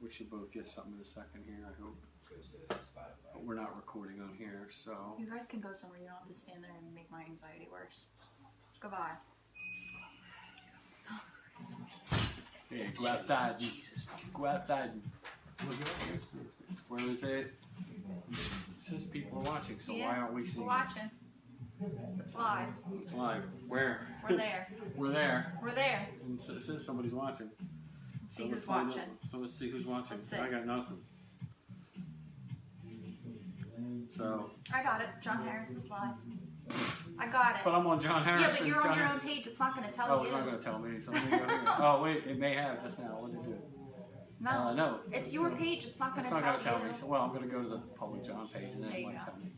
We should both get something in a second here, I hope. But we're not recording on here, so. You guys can go somewhere. You don't have to stand there and make my anxiety worse. Goodbye. Yeah, go outside. Jesus. Go outside. Where is it? It says people are watching, so why aren't we seeing We're watching. It's live. It's live. Where? We're there. We're there. We're there. And it says somebody's watching. Let's see who's watching. So let's see who's watching. Let's see. I got nothing. So. I got it. John Harris is live. I got it. But I'm on John Harris. Yeah, but you're on your own page. It's not going to tell you. Oh, it's not going to tell me. So let me go here. Oh, wait. It may have just now. What did it do? No. No. It's your page. It's not going to tell you. It's not going to tell me. So, well, I'm going to go to the public John page and then it might tell me.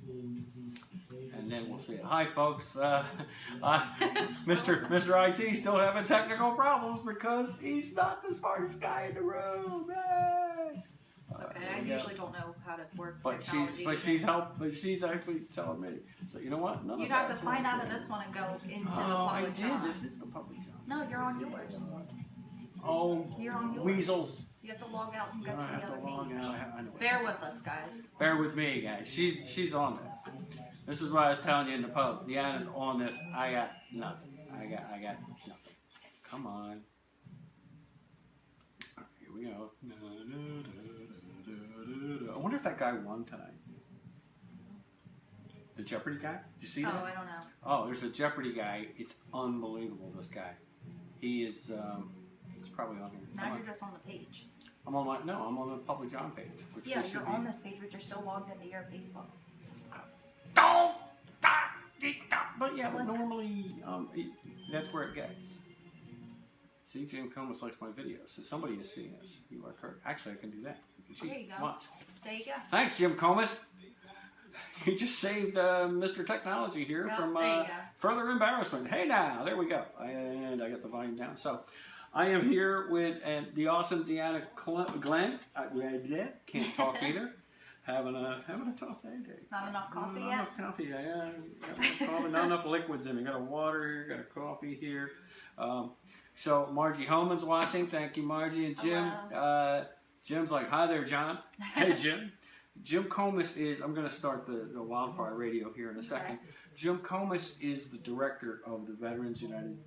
And then we'll see it. Hi, folks. Mr. IT still having technical problems because he's not the smartest guy in the room. Yay! It's okay. I usually don't know how to work But technology. she's actually telling me. So you know what? You'd have to sign out of this one and go into the public John. This is the public John. No, you're on yours. Oh, You're on yours. weasels. You have to log out and go to the other page. I know. Bear with us, guys. Bear with me, guys. She's on this. This is what I was telling you in the post. Deanna's on this. I got nothing. I got nothing. Come on. All right, here we go. I wonder if that guy won tonight. The Jeopardy guy? Did you see that? Oh, I don't know. Oh, there's a Jeopardy guy. It's unbelievable, this guy. He is, it's probably on here. Now you're just on the page. I'm on the public John page. Which Yeah, you're on this page, but you're still logged into your Facebook. But yeah, but normally, that's where it gets. See, Jim Comas likes my videos, so somebody is seeing this. You are correct. Actually, I can do that. You can There you go. Watch. There you go. Thanks, Jim Comas. You just saved Mr. Technology here from further embarrassment. Hey now, there we go. And I got the volume down. So, I am here with the awesome Deanna Glenn. Can't talk either. Having a tough day today. Not enough coffee yet? Not enough coffee. Yeah, coffee, not enough liquids in me. Got a water here, got a coffee here. So Margie Homan's watching. Thank you, Margie. And Jim. Jim's like, hi there, John. Hey, Jim. Jim Comas is, I'm going to start the Wildfire Radio here in a second. Jim Comas is the director of the Veterans United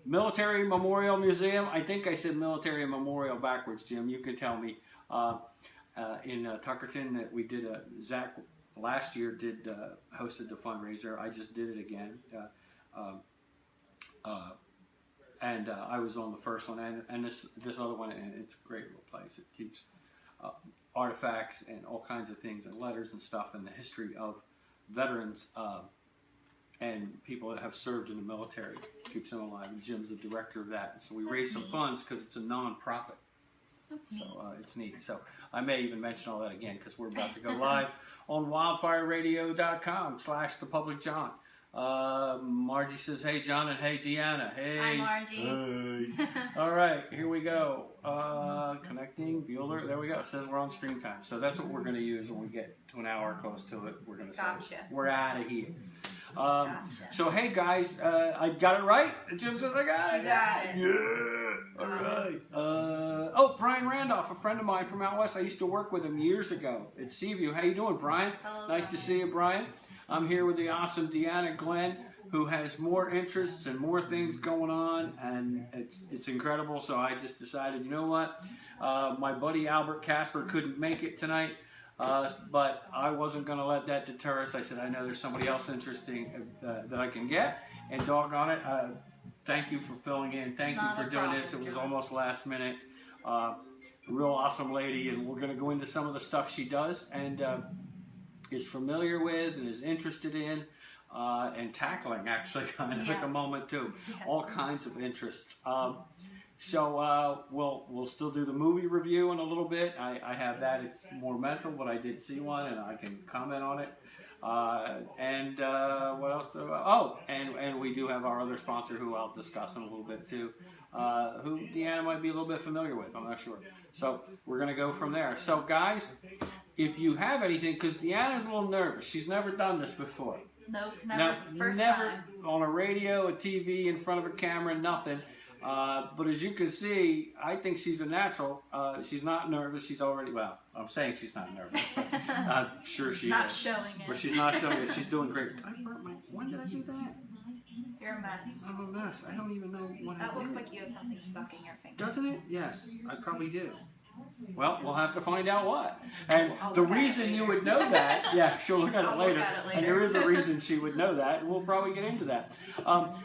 Military Memorial Museum. I think I said Military Memorial backwards, Jim. You can tell me. In Tuckerton that we did, Zach last year hosted the fundraiser. I just did it again. And I was on the first one, and this other one, and it's a great little place. It keeps artifacts and all kinds of things and letters and stuff and the history of veterans and people that have served in the military. Keeps them alive, and Jim's the director of that. So we raised some funds because it's a non-profit. So it's neat. So I may even mention all that again because we're about to go live on wildfireradio.com/thepublicjohn. Margie says, hey, John, and hey, Deanna. Hey. Hi, Margie. Hey. All right, here we go. Connecting, Bueller. There we go. It says we're on stream time. So that's what we're going to use when we get to an hour close to it. We're going to say, we're out of here. So, hey, guys, I got it right? Jim says I got it. You got it. Yeah. All right. Oh, Brian Randolph, a friend of mine from out west. I used to work with him years ago at Seaview. How you doing, Brian? Hello, nice to see you, Brian. I'm here with the awesome Deanna Glenn, who has more interests and more things going on, and it's incredible. So I just decided, you know what? My buddy Albert Casper couldn't make it tonight, but I wasn't going to let that deter us. I said, I know there's somebody else interesting that I can get, and doggone it, thank you for filling in. Thank you for doing this. It was almost last minute. A real awesome lady, and we're going to go into some of the stuff she does and is familiar with and is interested in and tackling, actually, kind of at the moment, too. All kinds of interests. So we'll still do the movie review in a little bit. I have that. It's more mental, but I did see one, and I can comment on it. And what else? And we do have our other sponsor, who I'll discuss in a little bit too, who Deanna might be a little bit familiar with. I'm not sure. So we're going to go from there. So guys, if you have anything, because Deanna's a little nervous. She's never done this before. Nope, never. First never time. On a radio, a TV, in front of a camera, nothing. But as you can see, I think she's a natural. She's not nervous. She's already, well, I'm saying she's not nervous. I'm sure she Not is. showing it. But she's not showing it. She's doing great. When did I do that? You're a mess. I'm a mess. I don't even know what I did. That looks like you have something stuck in your finger. Doesn't it? Yes, I probably do. Well, we'll have to find out what. And the reason you would know that, yeah, she'll look at it later. And there is a reason she would know that, and we'll probably get into that.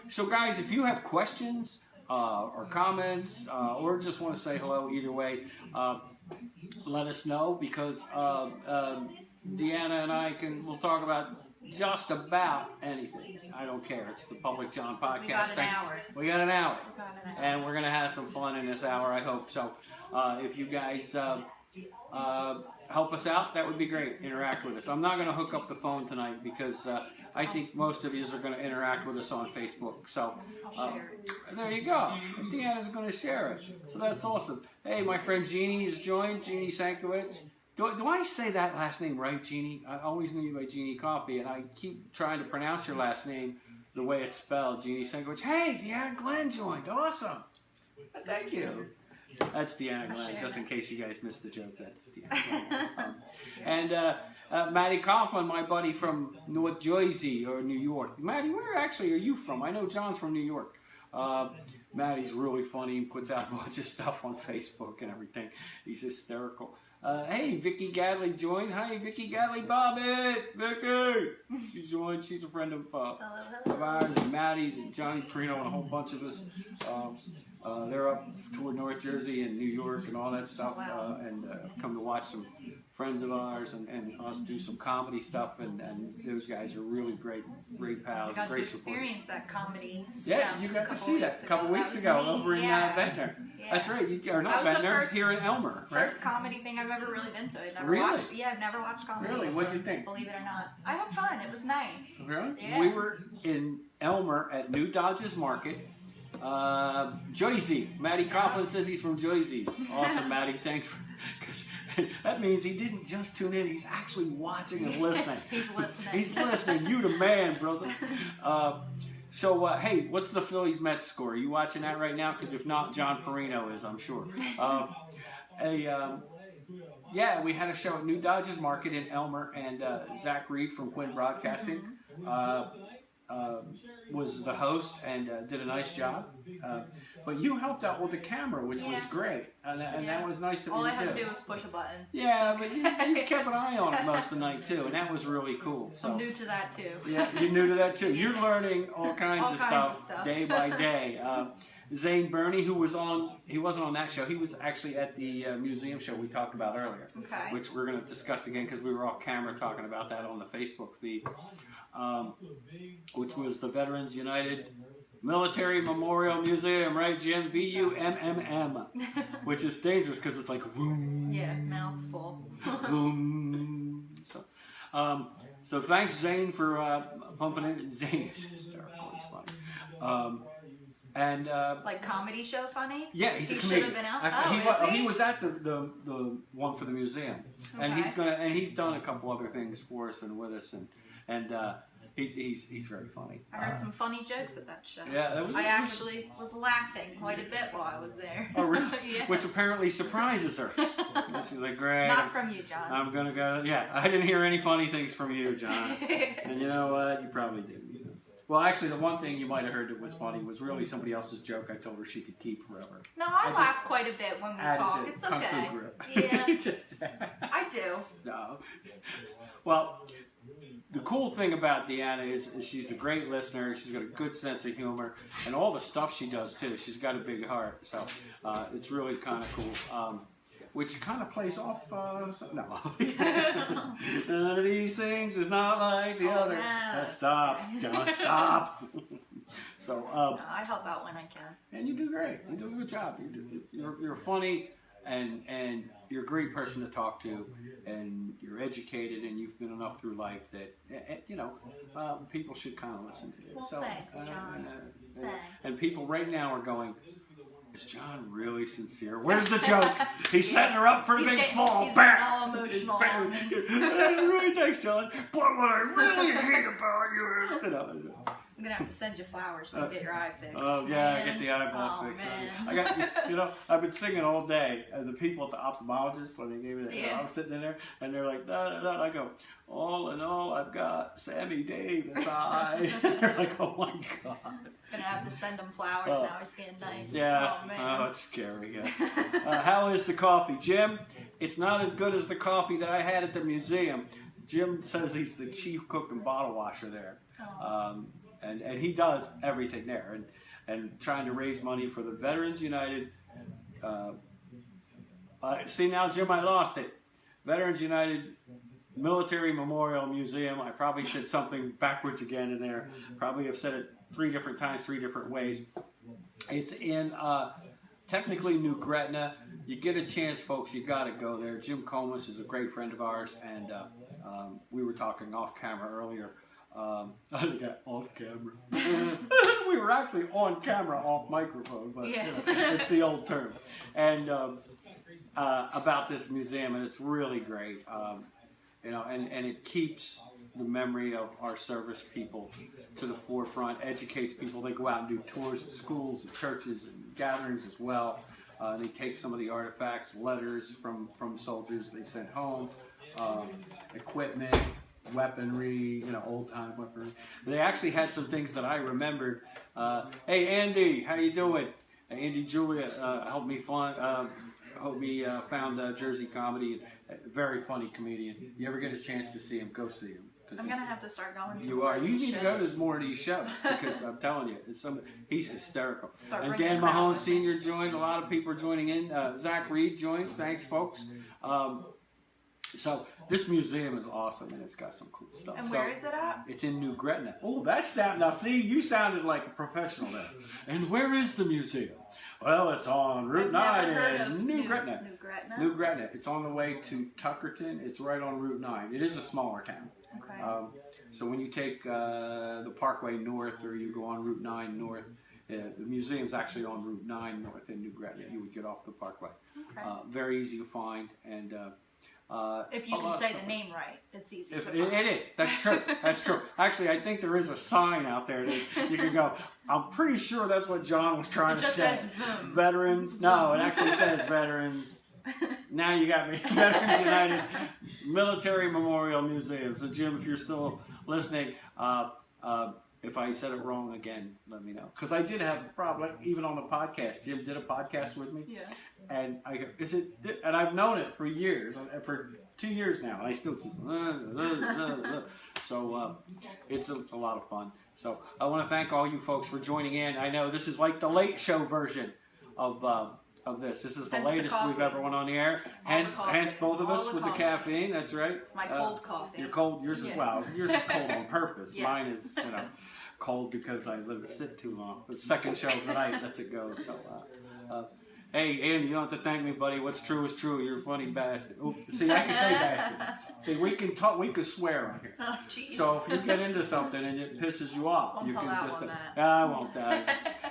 So guys, if you have questions or comments or just want to say hello, either way, let us know, because Deanna and I we'll talk about just about anything. I don't care. It's the Public John Podcast. We got an hour. We got an hour. And we're going to have some fun in this hour, I hope. So if you guys help us out, that would be great. Interact with us. I'm not going to hook up the phone tonight because I think most of you are going to interact with us on Facebook. So there you go. Deanna's going to share it. So that's awesome. Hey, my friend Jeannie has joined. Jeannie Sankiewicz. Do I say that last name right, Jeannie? I always knew you by Jeannie Coffee, and I keep trying to pronounce your last name the way it's spelled, Jeannie Sankiewicz. Hey, Deanna Glenn joined. Awesome. Thank you. That's Deanna Glenn, just in case you guys missed the joke. That's Deanna Glenn. And Maddie Coughlin, my buddy from North Jersey or New York. Maddie, where actually are you from? I know John's from New York. Maddie's really funny and puts out a bunch of stuff on Facebook and everything. He's hysterical. Hey, Vicky Gadley joined. Hi, Vicky Gadley Bobbitt. Vicky! She joined. She's a friend of ours and Maddie's and Johnny Perino and a whole bunch of us. They're up toward North Jersey and New York and all that stuff, and come to watch some friends of ours and us do some comedy stuff, and those guys are really great pals, I got great to support. experience that comedy stuff. Yeah, you got to see that a couple weeks ago over in Ventnor. Yeah. That's right, you are not Ventnor, here in Elmer, right? First comedy thing I've ever really been to. I've never Really? watched. Yeah, I've never watched comedy. Really? Before, What'd you think? Believe it or not, I had fun. It was nice. Really? Yeah. We were in Elmer at New Dodgers Market. Jersey. Maddie Coughlin says he's from Jersey. Awesome, Maddie. Thanks. Because that means he didn't just tune in. He's actually watching and listening. He's listening. He's listening. You the man, brother. So, hey, what's the Phillies-Mets score? Are you watching that right now? Because if not, John Perino is, I'm sure. Yeah, we had a show at New Dodgers Market in Elmer, and Zach Reed from Quinn Broadcasting was the host and did a nice job. But you helped out with the camera, which was great, and that was nice of you to do. All I had to do was push a button. Yeah, but you kept an eye on it most of the night too, and that was really cool. So I'm new to that too. Yeah, you're new to that too. You're learning all kinds of stuff day by day. Zane Burney, he wasn't on that show. He was actually at the museum show we talked about earlier, which we're going to discuss again because we were off camera talking about that on the Facebook feed, which was the Veterans United Military Memorial Museum, right, Jim? VUMMM, which is dangerous because it's like boom. Yeah, mouthful. Boom. So thanks, Zane, for pumping in. Zane is hysterical. He's funny. And like comedy show funny? Yeah, he's a comedian. He should have been out. Actually, he was at the one for the museum, and he's done a couple other things for us and with us, and he's very funny. I heard some funny jokes at that show. Yeah, I actually was laughing quite a bit while I was there. Oh, really? Yeah. Which apparently surprises her. She's like, great. Not from you, John. I'm gonna go. Yeah, I didn't hear any funny things from you, John. And you know what? You probably didn't. Well, actually, the one thing you might have heard that was funny was really somebody else's joke I told her she could keep forever. No, I laugh quite a bit when we talk. It's okay. Yeah. I do. No. Well, the cool thing about Deanna is she's a great listener. She's got a good sense of humor, and all the stuff she does too. She's got a big heart, so it's really kind of cool. Which kind of plays off. No, none of these things is not like the other. No. Stop, John. Stop. So I help out when I can. And you do great. You do a good job. You're funny, and you're a great person to talk to, and you're educated, and you've been enough through life that people should kind of listen to you. Well, so, thanks, John. Thanks. And people right now are going, is John really sincere? Where's the joke? He's setting her up for the big fall. He's getting all emotional. Really, thanks, John. But what I really hate about you is, I'm gonna have to send you flowers when you get your eye fixed. Oh yeah, I get the eyeball fixed. Man. I got, I've been singing all day. And the people at the ophthalmologist, when they gave me that, I'm sitting in there, and they're like, da, da, da. I go, all in all, I've got Sammy Davis eye. They're like, oh my God. Gonna have to send him flowers now. He's being nice. Yeah. Oh man. Oh, it's scary. Yeah. How is the coffee, Jim? It's not as good as the coffee that I had at the museum. Jim says he's the chief cook and bottle washer there. And he does everything there, and trying to raise money for the Veterans United. See now, Jim, I lost it. Veterans United Military Memorial Museum. I probably said something backwards again in there. Probably have said it 3 different times, 3 different ways. It's in technically New Gretna. You get a chance, folks, you got to go there. Jim Comas is a great friend of ours, and we were talking off camera earlier. I got off camera. We were actually on camera, off microphone, but it's the old term. And about this museum, and it's really great. And it keeps the memory of our service people to the forefront, educates people. They go out and do tours at schools and churches and gatherings as well. They take some of the artifacts, letters from soldiers they sent home, equipment, weaponry, old-time weaponry. They actually had some things that I remembered. Hey, Andy, how you doing? Andy Julia helped me found Jersey Comedy. Very funny comedian. You ever get a chance to see him, go see him. I'm going to have to start going to You are. You need to go to more of these shows because I'm telling you, he's hysterical. And Dan Mahone Sr. joined. A lot of people are joining in. Zach Reed joined. Thanks, folks. So this museum is awesome, and it's got some cool stuff. And where is it at? It's in New Gretna. Oh, now see, you sounded like a professional there. And where is the museum? Well, it's on Route 9 in New Gretna. New Gretna. It's on the way to Tuckerton. It's right on Route 9. It is a smaller town. Okay. So when you take the Parkway north, or you go on Route 9 north, the museum's actually on Route 9 north in New Gretna. You would get off the Parkway. Okay. Very easy to find, and if you can say the name right, it's easy to find. It is. That's true. That's true. Actually, I think there is a sign out there that you can go. I'm pretty sure that's what John was trying to say. It just says VUM. Veterans. No, it actually says Veterans. Now you got me. Veterans United Military Memorial Museum. So, Jim, if you're still listening, if I said it wrong again, let me know. Because I did have a problem, even on the podcast. Jim did a podcast with me. Yeah. And I go, and I've known it for years, for 2 years now, and I still keep, so it's a lot of fun. So I want to thank all you folks for joining in. I know this is like the late show version of this. This is the latest we've ever went on the air. Hence both of us with the caffeine. That's right. My cold coffee. Your cold, yours as well. Yours is cold on purpose. Yes. Mine is, cold because I sit too long. The second show of the night lets it go. So, hey, Andy, you don't have to thank me, buddy. What's true is true. You're a funny bastard. Ooh, see, I can say bastard. See, we can talk. We can swear on here. Oh, jeez. So if you get into something and it pisses you off, Won't you tell can that just. One that. I won't.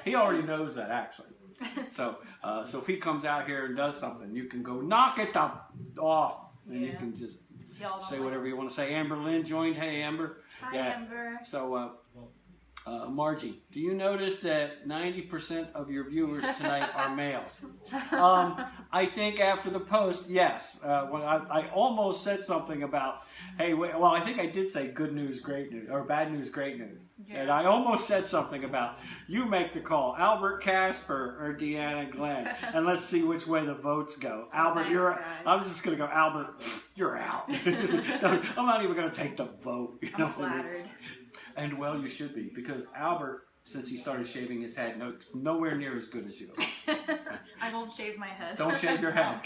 He already knows that actually. So if he comes out here and does something, you can go knock it off, and you can just say whatever you want to say. Amber Lynn joined. Hey, Amber. Hi, Amber. So. Margie, do you notice that 90% of your viewers tonight are males? I think after the post, yes. When I almost said something about, hey, well, I think I did say good news, great news, or bad news, great news. Yeah. And I almost said something about, you make the call, Albert Casper or Deanna Glenn, and let's see which way the votes go. Albert, Thanks, I was just going to go, Albert, you're out. I'm not even going to take the vote. I'm flattered. And well, you should be, because Albert, since he started shaving his head, looks nowhere near as good as you. I won't shave my head. Don't shave your head.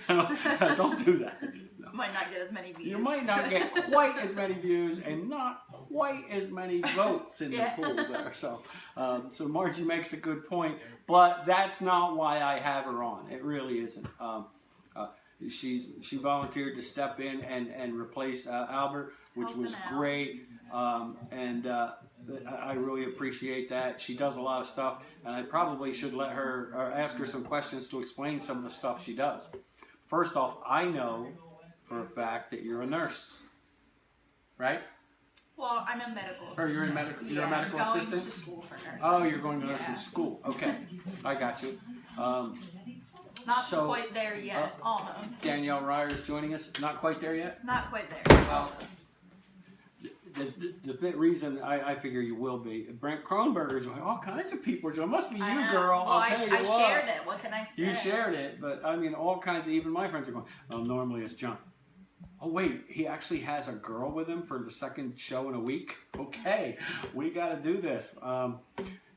Don't do that. No. Might not get as many views. You might not get quite as many views and not quite as many votes in the pool there. So Margie makes a good point, but that's not why I have her on. It really isn't. She volunteered to step in and replace Albert, which was great. I really appreciate that. She does a lot of stuff, and I probably should let her or ask her some questions to explain some of the stuff she does. First off, I know for a fact that you're a nurse, right? Well, I'm a medical assistant. Or you're in medical. You're a medical going assistant. To school for nursing. Oh, you're going to nursing school. Okay, I got you. Not quite there yet. Almost. Danielle Ryer's joining us. Not quite there yet. Not quite there. Almost. The reason I figure you will be, Brent Kronberger's joining. All kinds of people are joining. Must be you, girl. Well, I shared it. What can I say? You shared it, but I mean, all kinds of, even my friends are going, oh, normally it's John. Oh, wait, he actually has a girl with him for the second show in a week? Okay, we got to do this.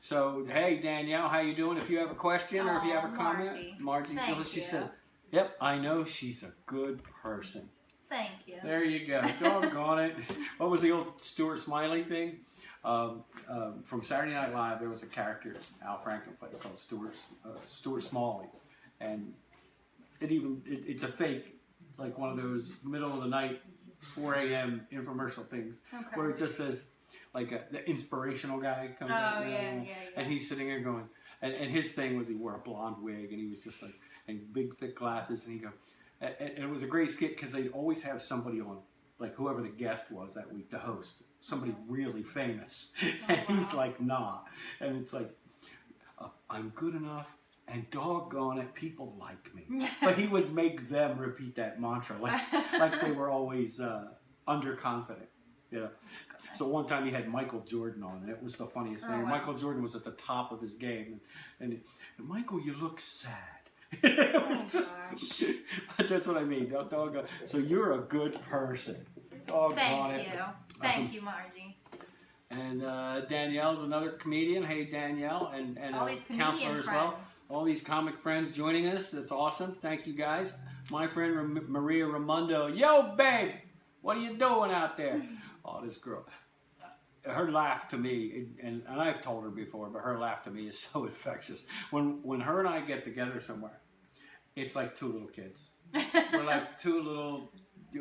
So, hey, Danielle, how you doing? If you have a question or if you have a comment. Margie, she says, yep, I know she's a good person. Thank you. There you go. Doggone it. What was the old Stuart Smiley thing? From Saturday Night Live, there was a character Al Franken played called Stuart Smalley. And it's a fake, like one of those middle of the night, 4 a.m. infomercial things, where it just says, like the inspirational guy comes out. Yeah. And he's sitting there going, and his thing was he wore a blonde wig, and he was just like, and big thick glasses, and he go, and it was a great skit because they'd always have somebody on, like whoever the guest was that week, the host, somebody really famous, and he's like, nah, and it's like, I'm good enough, and doggone it, people like me. But he would make them repeat that mantra, like they were always underconfident, you know. So one time he had Michael Jordan on, and it was the funniest thing. Wow. Michael Jordan was at the top of his game, and Michael, you look sad. Gosh. But that's what I mean. Doggone. So you're a good person. Thank you. Thank you, Margie. And Danielle's another comedian. Hey, Danielle, and all these counselor as well. friends. All these comic friends joining us. That's awesome. Thank you, guys. My friend Maria Raimondo. Yo, babe, what are you doing out there? Oh, this girl. Her laugh to me, and I've told her before, but her laugh to me is so infectious. When her and I get together somewhere, it's like two little kids. We're like two little,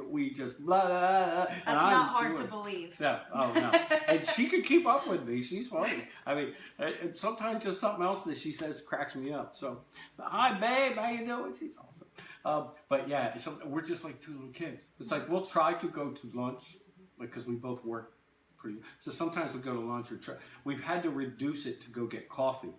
we just blah, blah, blah. That's not hard to believe. Yeah, oh no. And she can keep up with me. She's funny. I mean, sometimes just something else that she says cracks me up. So, hi babe, how you doing? She's awesome. But yeah, we're just like two little kids. It's like we'll try to go to lunch, because we both work. So sometimes we'll go to lunch or we've had to reduce it to go get coffee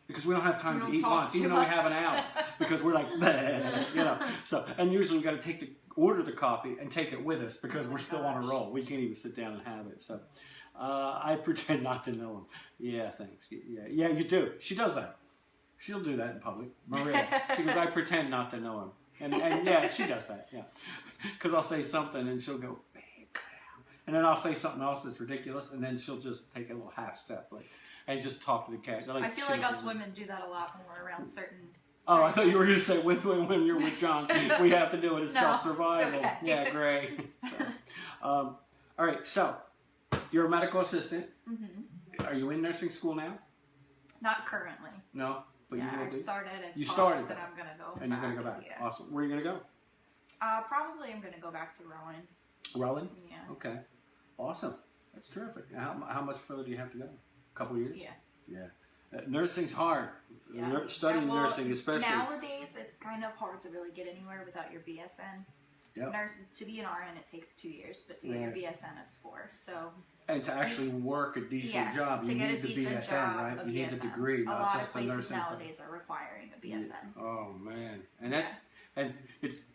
because we don't have time to eat lunch, even though we have an hour, because we're like, you know. So, and usually we got to order the coffee and take it with us because we're still on a roll. We can't even sit down and have it. So I pretend not to know him. Yeah, thanks. Yeah, you do. She does that. She'll do that in public. Maria. She goes, I pretend not to know him. And yeah, she does that. Yeah, because I'll say something and she'll go, and then I'll say something else that's ridiculous, and then she'll just take a little half step, and just talk to the cat. I feel like us women do that a lot more around certain. Oh, I thought you were going to say when you're with John, we have to do it. It's self-survival. It's okay. Yeah, great. So, all right, so you're a medical assistant. Mm-hmm. Are you in nursing school now? Not currently. No, but yeah, you will I be. started. You started. That I'm gonna go. And you're gonna go back. Yeah. Awesome. Where are you gonna go? Probably I'm gonna go back to Rowan. Rowan? Yeah. Okay. Awesome. That's terrific. How much further do you have to go? A couple years? Yeah. Yeah. Nursing's hard. Yeah. Studying nursing, especially. Nowadays, it's kind of hard to really get anywhere without your BSN. Yep. To be an RN, it takes 2 years, but to get your BSN, it's 4. So. And to actually work a decent job, you need the BSN, right? You need the degree, not just the nursing. A lot of places nowadays are requiring a BSN. Oh man, and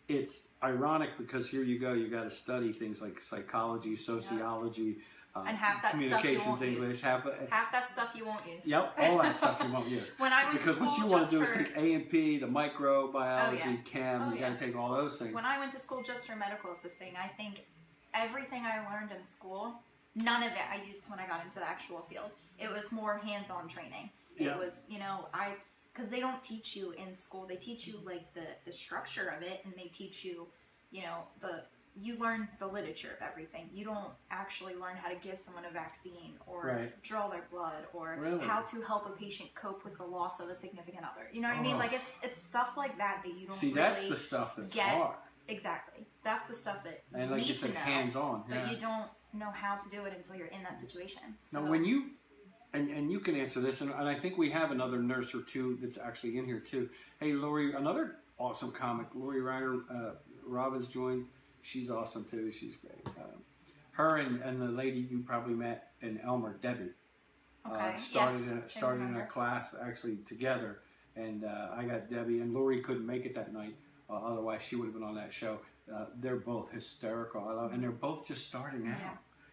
it's ironic because here you go, you got to study things like psychology, sociology, and half that communications, stuff you won't English, use. half that stuff you won't use. Yep, all that stuff you won't use. When I went because to school, what you want to do is take A&P, the microbiology, chem. You got to take all those things. When I went to school just for medical assisting, I think everything I learned in school, none of it I used when I got into the actual field. It was more hands-on training. It was, because they don't teach you in school. They teach you like the structure of it, and they teach you, you learn the literature of everything. You don't actually learn how to give someone a vaccine or draw their blood or how to help a patient cope with the loss of a significant other. You know what I mean? Like it's stuff like that you don't really that's the stuff that's hard. Exactly. That's the stuff that you and like need you said, to know. hands-on. Yeah. But you don't know how to do it until you're in that situation. So. Now, when you, and you can answer this, and I think we have another nurse or two that's actually in here too. Hey, Lori, another awesome comic. Lori Reiner Robbins joined. She's awesome too. She's great. her and the lady you probably met in Elmer, Debbie, Okay. started in a class actually together. And I got Debbie, and Lori couldn't make it that night. Otherwise, she would have been on that show. They're both hysterical, and they're both just starting out. Yeah.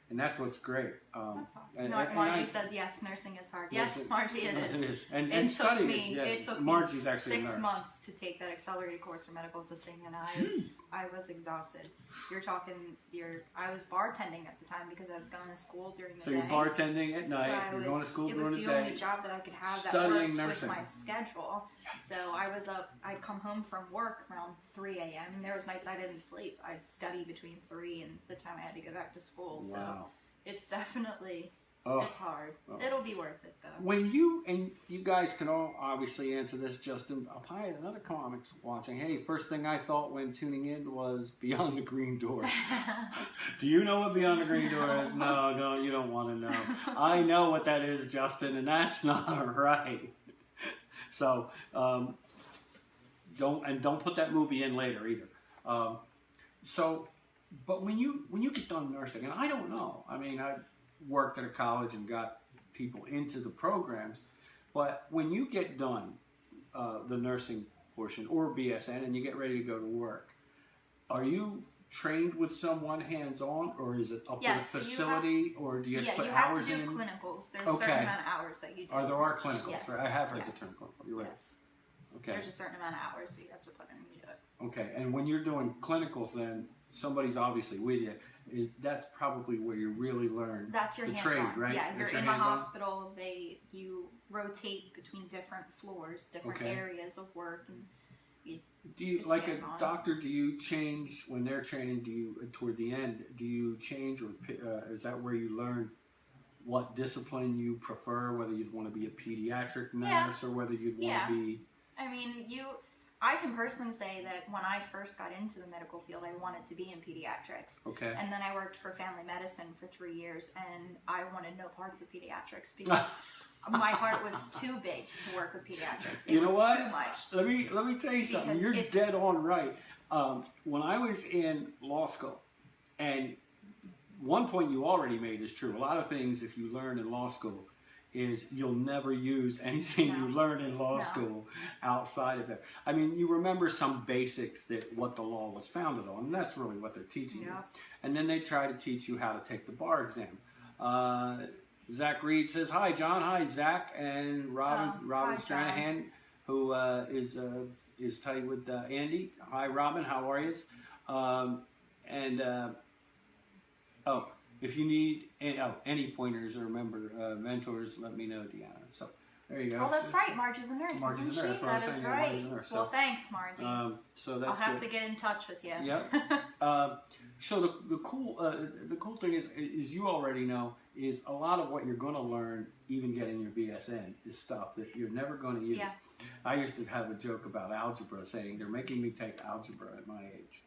And that's what's great. That's awesome. Margie says, yes, nursing is hard. Yes, Margie, it is. And it took me Margie's 6 months to take that accelerated course for medical assisting, and I was exhausted. You're talking, I was bartending at the time because I was going to school during the day. So you're bartending at night, you're going to school during the day. It was the only job that I could have that worked with my schedule. Yes. So I was up, I'd come home from work around 3 a.m. and there was nights I didn't sleep. I'd study between 3 and the time I had to go back to school. Wow. So it's definitely, it's hard. It'll be worth it though. When you, and you guys can all obviously answer this, Justin, probably another comics watching, hey, first thing I thought when tuning in was Beyond the Green Door. Do you know what Beyond the Green Door is? No, you don't want to know. I know what that is, Justin, and that's not right. So, don't put that movie in later either. But when you get done nursing, and I don't know, I mean, I worked at a college and got people into the programs, but when you get done the nursing portion or BSN and you get ready to go to work, are you trained with someone hands-on, or is it up to the facility, or do you have to put hours in? Yeah, you have to do clinicals. There's a certain amount of hours that you do. There are clinicals, yes. Right? I have heard the term clinical. You're right. Yes. Okay. There's a certain amount of hours that you have to put in when you do it. Okay, and when you're doing clinicals, then somebody's obviously with you. That's probably where you really learn That's your the hands-on. trade, right? Yeah, you're in the hospital. You rotate between different floors, different areas of work, and do you, like a doctor, do you change when they're training? Do you, toward the end, do you change, or is that where you learn what discipline you prefer, whether you'd want to be a pediatric nurse or whether you'd want to be... I mean, I can personally say that when I first got into the medical field, I wanted to be in pediatrics. Okay. And then I worked for family medicine for 3 years, and I wanted no parts of pediatrics because my heart was too big to work with pediatrics. It was too much. Let me tell you something. You're dead on right. When I was in law school, and one point you already made is true. A lot of things, if you learn in law school, is you'll never use anything you learn in law school outside of it. I mean, you remember some basics that what the law was founded on, and that's really what they're teaching you. And then they try to teach you how to take the bar exam. Zach Reed says, hi, John. Hi, Zach. And Robin Stranahan, who is tight with Andy. Hi, Robin. How are you? If you need any pointers or mentors, let me know, Deanna. So there you go. Oh, that's right. Margie's a nurse, isn't she? That is right. Well, thanks, Margie. So that's I'll have to get in touch with you. Yep. So the cool thing is you already know is a lot of what you're going to learn, even getting your BSN, is stuff that you're never going to use. Yeah. I used to have a joke about algebra, saying they're making me take algebra at my age.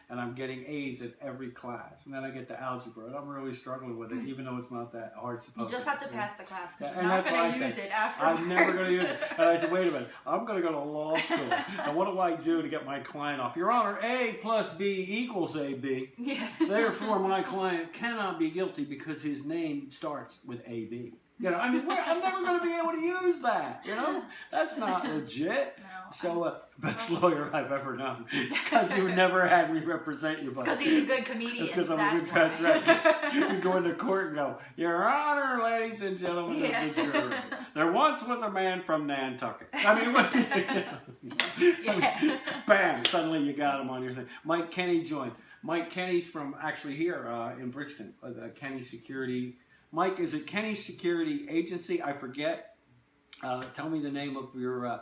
And I'm getting A's at every class. And then I get to algebra, and I'm really struggling with it, even though it's not that hard. You just have to pass the class, because you're not going to use it afterwards. I'm never going to use it. And I said, wait a minute, I'm going to go to law school. And what do I do to get my client off? Your Honor, A plus B equals AB. Yeah. Therefore, my client cannot be guilty because his name starts with AB. You know, I mean, I'm never going to be able to use that, you know? That's not legit. No, so, best lawyer I've ever known. It's because you never had me represent you. It's because he's a good comedian. It's because I'm a good, that's right. You go into court and go, Your Honor, ladies and gentlemen of the jury, there once was a man from Nantucket. I mean, what do you think? Bam, suddenly you got him on your thing. Mike Kenny joined. Mike Kenny's from actually here in Bridgeton, Kenny Security. Mike, is it Kenny Security Agency? I forget. Tell me the name of your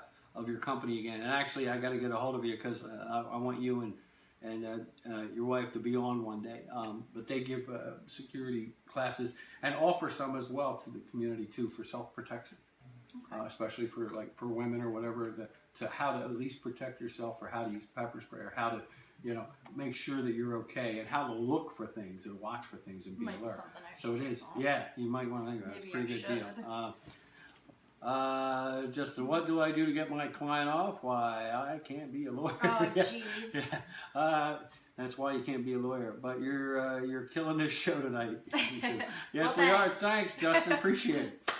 company again. And actually, I got to get a hold of you because I want you and your wife to be on one day. But they give security classes and offer some as well to the community too for self-protection, especially for women or whatever, to how to at least protect yourself, or how to use pepper spray, or how to make sure that you're okay, and how to look for things and watch for things and be alert. So it is, you might want to think about it. It's a pretty good deal. Justin, what do I do to get my client off? Why, I can't be a lawyer. Oh, jeez. That's why you can't be a lawyer. But you're killing this show tonight. Yes, Well, we are. Thanks, Justin. Appreciate it.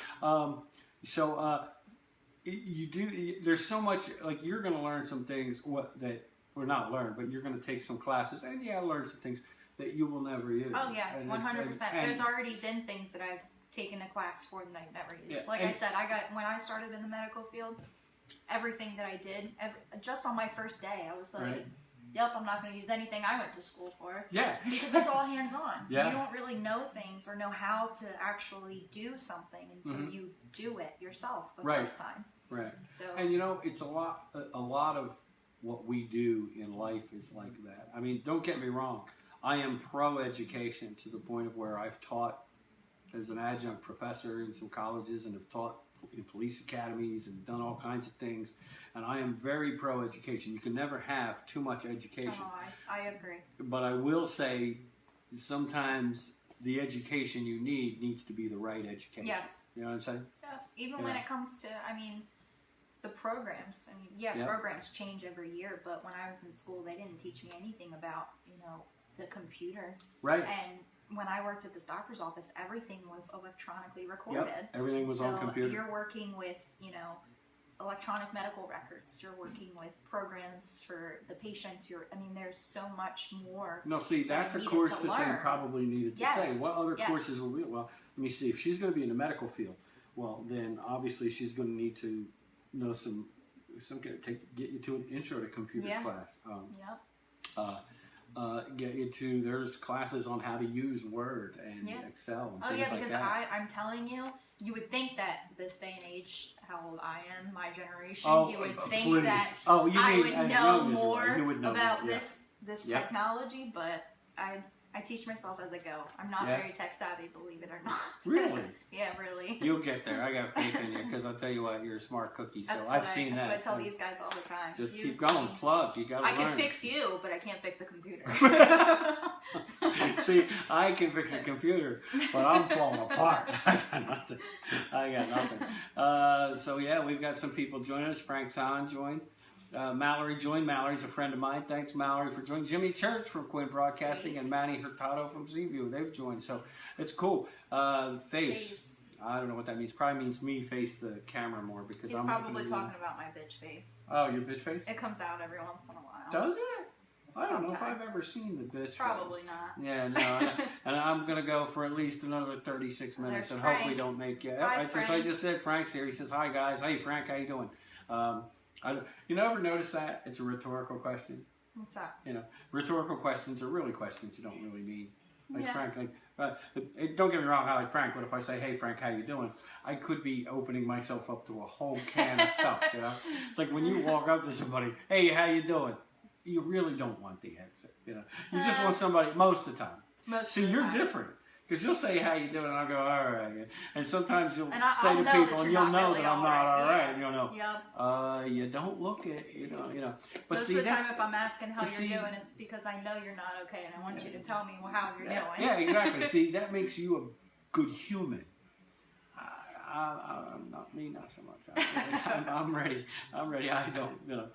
You do. There's so much. Like you're going to learn some things. That or not learn, but you're going to take some classes and learn some things that you will never use. Oh yeah, 100%. And There's already been things that I've taken a class for that I've never used. Yeah, like I said, when I started in the medical field, everything that I did, just on my first day, I was like, right. Yep, I'm not going to use anything I went to school for. Yeah. Because it's all hands-on. Yeah. You don't really know things or know how to actually do something until you do it yourself the first time. Right. So, and it's a lot of what we do in life is like that. I mean, don't get me wrong. I am pro-education to the point of where I've taught as an adjunct professor in some colleges and have taught in police academies and done all kinds of things. And I am very pro-education. You can never have too much education. Oh, I agree. But I will say sometimes the education you need needs to be the right education. Yes. You know what I'm saying? Yeah. Even when it comes to, the programs. Programs change every year, but when I was in school, they didn't teach me anything about, the computer. Right. And when I worked at this doctor's office, everything was electronically recorded. Yep. Everything was on computer. So you're working with, electronic medical records. You're working with programs for the patients. There's so much more. No, see, that's a course that they probably needed to say. What other courses will be? Well, let me see. If she's going to be in the medical field, well, then obviously she's going to need to know get you to an intro to computer class. Get you to, there's classes on how to use Word and Excel and things like that. Because I'm telling you, you would think that this day and age, how old I am, my generation, you would think that I would know more about this technology, but I teach myself as I go. I'm not very tech savvy, believe it or not. Really? Yeah, really. You'll get there. I got faith in you because I'll tell you what, you're a smart cookie. So That's I've seen that. That's what I tell these guys all the time. Just keep going. Plug. You got to learn. I can fix you, but I can't fix a computer. See, I can fix a computer, but I'm falling apart. I got nothing. So yeah, we've got some people joining us. Frank Ton joined. Mallory joined. Mallory's a friend of mine. Thanks, Mallory, for joining. Jimmy Church from Quinn Broadcasting and Manny Hurtado from Seaview. They've joined, so it's cool. Face. I don't know what that means. Probably means me face the camera more because He's probably talking about my bitch face. Oh, your bitch face? It comes out every once in a while. Does it? I don't know if I've ever seen the bitch Probably face. not. Yeah, no. And I'm going to go for at least another 36 minutes and hope we don't make it. I just said Frank's here. He says, hi, guys. Hey, Frank, how you doing? You ever notice that? It's a rhetorical question. What's that? Rhetorical questions are really questions you don't really mean. Like Frank, don't get me wrong, I like Frank, but if I say, hey Frank, how you doing? I could be opening myself up to a whole can of stuff, It's like when you walk up to somebody, hey, how you doing? You really don't want the answer, You just want somebody, most of the time. See, you're different. Because you'll say, how you doing? And I'll go, all right. And sometimes you'll say to people, and you'll know that I'm not all right. And you'll know, you don't look it, But most of the time, if I'm asking how you're doing, it's because I know you're not okay, and I want you to tell me how you're doing. Yeah, exactly. See, that makes you a good human. I'm not me, not so much. I'm ready. I don't,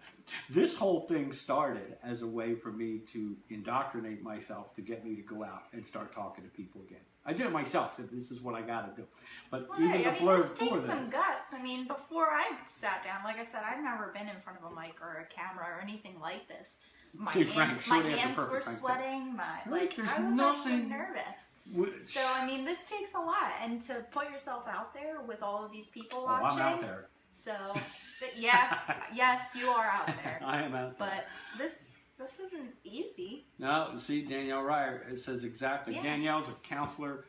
This whole thing started as a way for me to indoctrinate myself to get me to go out and start talking to people again. I did it myself, so this is what I got to do. But even the blurb this takes some guts. Before I sat down, like I said, I've never been in front of a mic or a camera or anything like this. My hands were sweating. I was actually nervous. So this takes a lot, and to put yourself out there with all of these people watching. I'm out there. So, yes, you are out there. I am out there. But this isn't easy. No, see, Danielle Ryer, it says exactly. Yeah. Danielle's a counselor,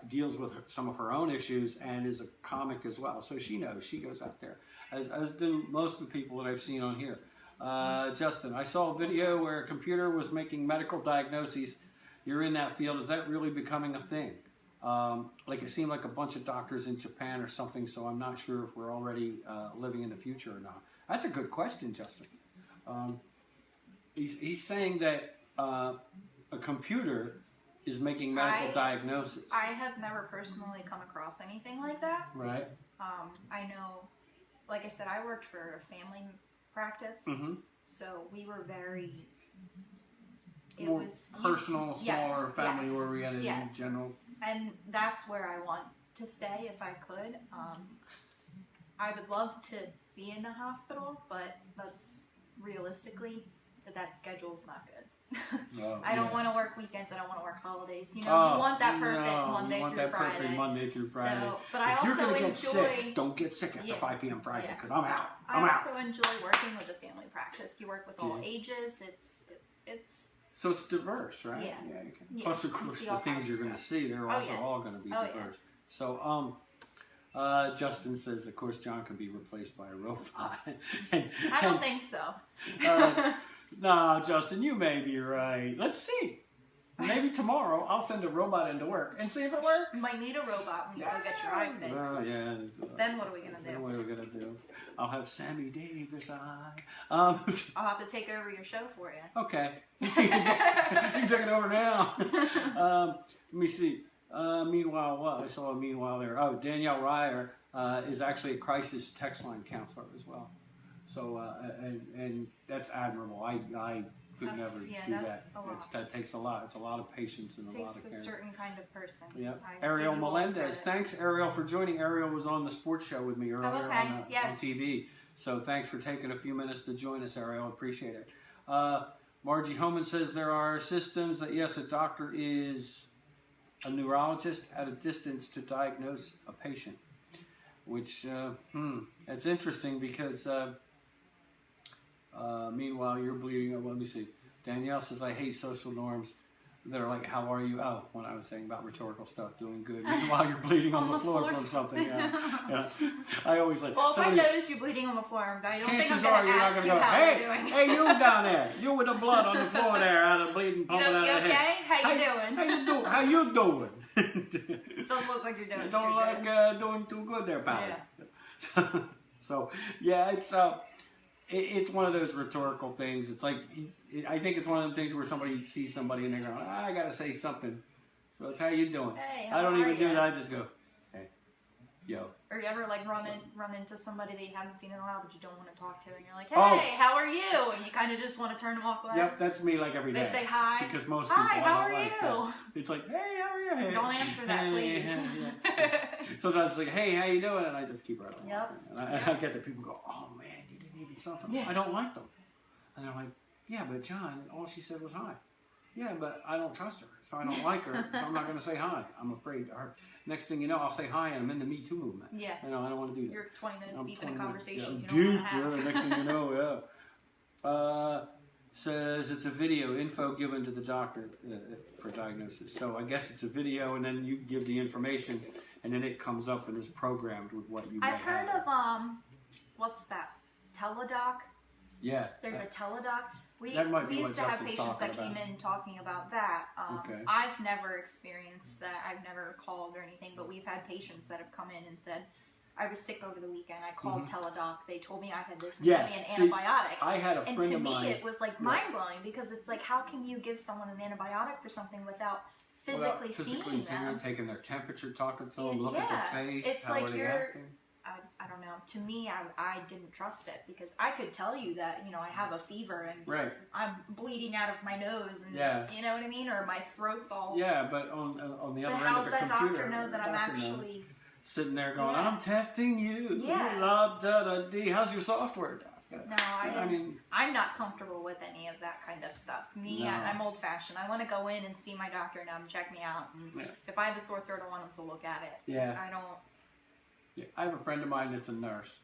deals with some of her own issues, and is a comic as well. So she knows. She goes out there, as do most of the people that I've seen on here. Justin, I saw a video where a computer was making medical diagnoses. You're in that field. Is that really becoming a thing? It seemed like a bunch of doctors in Japan or something, so I'm not sure if we're already living in the future or not. That's a good question, Justin. He's saying that a computer is making medical diagnoses. I have never personally come across anything like that. Right. I know, like I said, I worked for a family practice, so we were very It more was personal, yes, smaller, family-oriented yes. in general. And that's where I want to stay if I could. I would love to be in a hospital, but that's realistically, that schedule's not good. I don't want to work weekends. I don't want to work holidays. You know, you want that perfect Monday through Friday. So, but I if you're also gonna get enjoy. Sick, don't get sick after 5 p.m. Friday because I'm out. I also enjoy working with a family practice. You work with all ages. It's so it's diverse, right? Yeah. You can. Plus, of course, the things you're going to see, they're also all going to be diverse. Yeah. So, Justin says, of course, John can be replaced by a robot. I don't think so. No, Justin, you may be right. Let's see. Maybe tomorrow I'll send a robot into work and see if it works. You might need a robot when you go get your eye fixed. Oh, yeah. Then what are we going to do? Then what are we going to do? I'll have Sammy Davis eye. I'll have to take over your show for you. Okay. You can take it over now. Let me see. Meanwhile, I saw a meanwhile there. Oh, Danielle Ryer is actually a crisis text line counselor as well. So, and that's admirable. I could never do that. That takes a lot. It's a lot of patience and a lot of care. It takes a certain kind of person. Yep. Ariel Melendez. Thanks, Ariel, for joining. Ariel was on the sports show with me earlier on TV. So thanks for taking a few minutes to join us, Ariel. Appreciate it. Margie Homan says there are systems that, yes, a doctor is a neurologist at a distance to diagnose a patient. Which, it's interesting because... meanwhile, you're bleeding. Let me see. Danielle says, I hate social norms that are like, how are you? Oh, when I was saying about rhetorical stuff, doing good. Meanwhile, you're bleeding on the floor from something. Yeah. I always like... Well, if I notice you bleeding on the floor, I don't think I'm going to ask you how you're doing. Hey, you down there. You with the blood on the floor there, out of bleeding, pumping out of the head. You okay? How you doing? How you doing? Don't look like you're doing too good. Don't look doing too good there, pal. Yeah. So, yeah, it's one of those rhetorical things. It's like, I think it's one of the things where somebody sees somebody and they're going, I got to say something. So it's how you doing? Hey, I don't even do that. I just go, hey, yo. Or you ever like run into somebody that you haven't seen in a while but you don't want to talk to and you're like, hey, how are you? And you kind of just want to turn them off. Yep, that's me like every day. They say hi. Because most people, how are you? That. It's like, hey, how are you? Hey. Don't answer that, please. Sometimes it's like, hey, how you doing? And I just keep right on. Yep. And I get that people go, oh man, you didn't even something. I don't like them. And I'm like, yeah, but John, all she said was hi. Yeah, but I don't trust her, so I don't like her, so I'm not going to say hi. I'm afraid of her. Next thing you know, I'll say hi, and I'm in the Me Too movement. Yeah. You know, I don't want to do that. You're 20 minutes deep in a conversation you don't want to have. Yeah, next thing you know, says it's a video info given to the doctor for diagnosis. So I guess it's a video, and then you give the information, and then it comes up and is programmed with what you. I've heard of what's that? Teledoc. Yeah. There's a teledoc. We used to have patients that came in talking about that. I've never experienced that. I've never called or anything, but we've had patients that have come in and said, I was sick over the weekend. I called Teledoc. They told me I had this and sent me an antibiotic. I had a friend of mine. And to me, it was like mind-blowing because it's like, how can you give someone an antibiotic for something without physically seeing them? Taking their temperature, talking to them, looking at their face, it's how like are they acting? I don't know. To me, I didn't trust it because I could tell you that, I have a fever and I'm bleeding out of my nose and you know what I mean? Or my throat's all... Yeah, but on the other end of the computer... But how's that doctor know that I'm actually... Sitting there going, I'm testing you. Yeah. How's your software, doc? No, I'm not comfortable with any of that kind of stuff. I'm old-fashioned. I want to go in and see my doctor and have him check me out. And if I have a sore throat, I want him to look at it. Yeah. I don't... Yeah, I have a friend of mine that's a nurse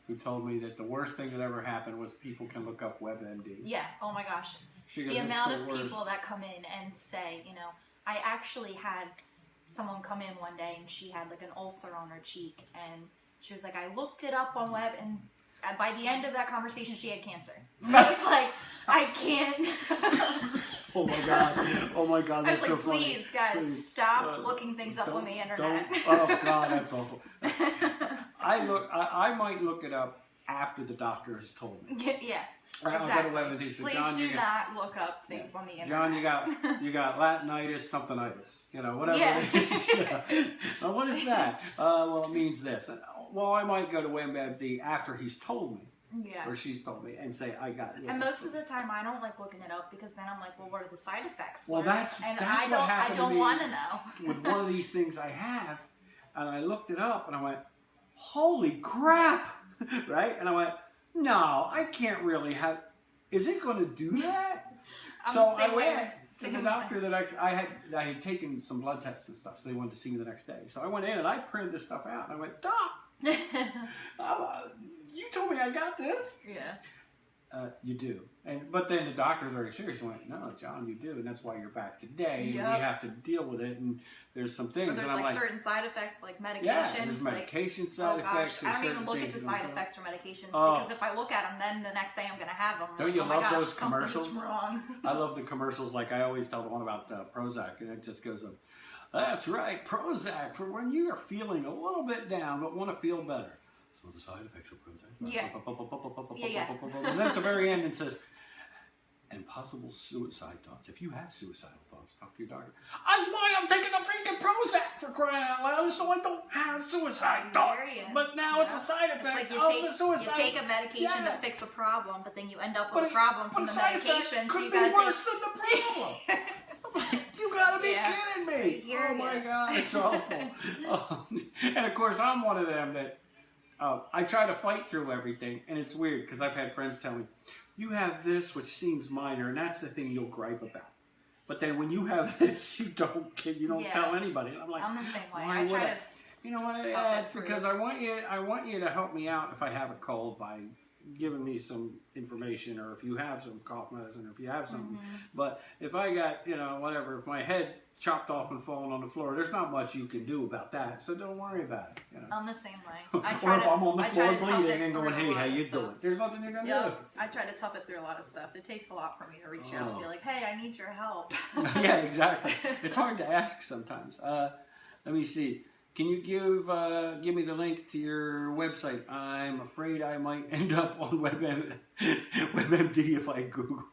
who told me that the worst thing that ever happened was people can look up WebMD. Yeah, oh my gosh. The amount of people that come in and say, I actually had someone come in one day and she had like an ulcer on her cheek and she was like, I looked it up on web and by the end of that conversation she had cancer. So I was like, I can't. Oh my God, that's so funny. Please, guys, stop looking things up on the internet. Oh God, that's awful. I might look it up after the doctor has told me. Yeah, exactly. Please do not look up things on the internet. John, you got latinitis, somethinitis, whatever it is. What is that? Well, it means this. Well, I might go to WebMD after he's told me. Yeah. Or she's told me and say, I got this. And most of the time, I don't like looking it up because then I'm like, well, what are the side effects? Well, that's and what I happened don't to me want to know. with one of these things I have, and I looked it up and I went, holy crap, right? And I went, no, I can't really have. Is it going to do that? So I went to the doctor that I had taken some blood tests and stuff, so they wanted to see me the next day. So I went in and I printed this stuff out, and I went, Doc, you told me I got this. Yeah. You do. But then the doctor's very serious and went, no, John, you do, and that's why you're back today, and we have to deal with it, and there's some things. Or there's and I'm like certain side effects, like medications. Yeah, there's medication side effects. I don't even look at the side effects for medications because if I look at them, then the next day I'm going to have them. Don't you love those commercials? Something's wrong. I love the commercials. Like I always tell the one about Prozac, and it just goes, that's right, Prozac for when you are feeling a little bit down but want to feel better. So the side effects of Prozac. Yeah. Yeah. And then at the very end it says, and possible suicide thoughts. If you have suicidal thoughts, talk to your doctor. That's why I'm taking the freaking Prozac for crying out loud, so I don't have suicide thoughts. But now it's a side effect of the suicide. You take a medication to fix a problem, but then you end up with a problem from the medication. So you gotta be worse than the problem. You gotta be kidding me! Oh my God, it's awful. And of course, I'm one of them that I try to fight through everything, and it's weird because I've had friends tell me, "You have this, which seems minor, and that's the thing you'll gripe about." But then when you have this, you don't tell anybody. And I'm like, I'm the same way. I try to. You know what? It's because I want you to help me out if I have a cold by giving me some information, or if you have some cough medicine, or if you have something. But if I got, whatever, if my head chopped off and falling on the floor, there's not much you can do about that, so don't worry about it. I'm the same way. Or if I'm on the floor bleeding and going, hey, how you doing? There's nothing you're going to do. I try to tough it through a lot of stuff. It takes a lot for me to reach out and be like, hey, I need your help. Yeah, exactly. It's hard to ask sometimes. Let me see. Can you give me the link to your website? I'm afraid I might end up on WebMD if I Google.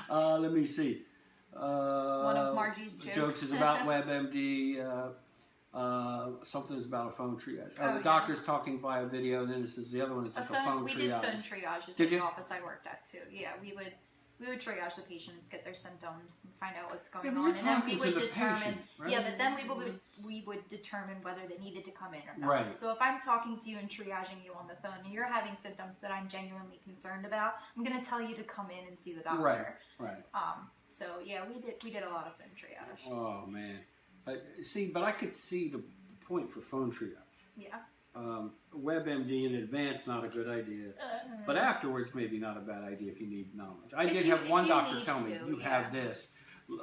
Let me see. One of Margie's jokes is about WebMD. Something is about a phone triage. The doctor's talking via video, and then this is the other one is like a phone triage. We did phone triages in the office I worked at too. Yeah, we would triage the patients, get their symptoms, and find out what's going on, and then we would determine. Patient, right? Yeah, but then we would determine whether they needed to come in or not. Right. So if I'm talking to you and triaging you on the phone, and you're having symptoms that I'm genuinely concerned about, I'm going to tell you to come in and see the doctor. Right. So yeah, we did a lot of phone triage. Oh man, but I could see the point for phone triage. Yeah. WebMD in advance, not a good idea. But afterwards, maybe not a bad idea if you need knowledge. I did have one doctor tell me, you have this.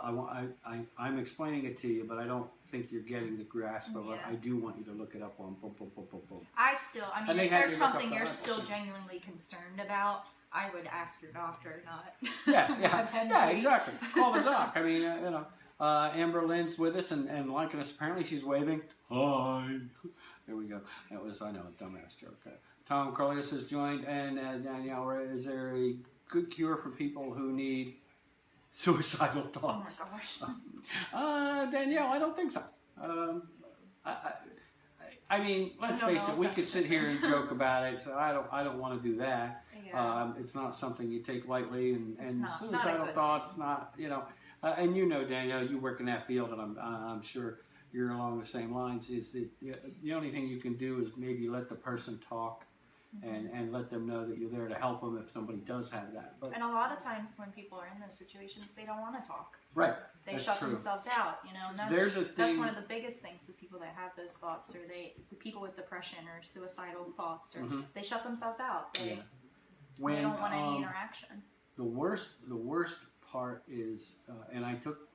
I'm explaining it to you, but I don't think you're getting the grasp of it. I do want you to look it up on boom. I mean, if there's something you're still genuinely concerned about, I would ask your doctor, not Yeah, exactly. Call the doc. I mean, Amber Lynn's with us and liking us. Apparently she's waving. Hi. There we go. That was, I know, a dumbass joke. Tom Corliss has joined, and Danielle, is there a good cure for people who need suicidal thoughts? Oh my gosh. Danielle, I don't think so. I mean, let's face it, we could sit here and joke about it, so I don't want to do that. Yeah. It's not something you take lightly, and suicidal thoughts, not, and Danielle, you work in that field, and I'm sure you're along the same lines, is that the only thing you can do is maybe let the person talk and let them know that you're there to help them if somebody does have that. And a lot of times when people are in those situations, they don't want to talk. Right. They shut themselves out, and that's one of the biggest things with people that have those thoughts, or people with depression or suicidal thoughts, or they shut themselves out. They don't want any interaction. The worst part is, and I took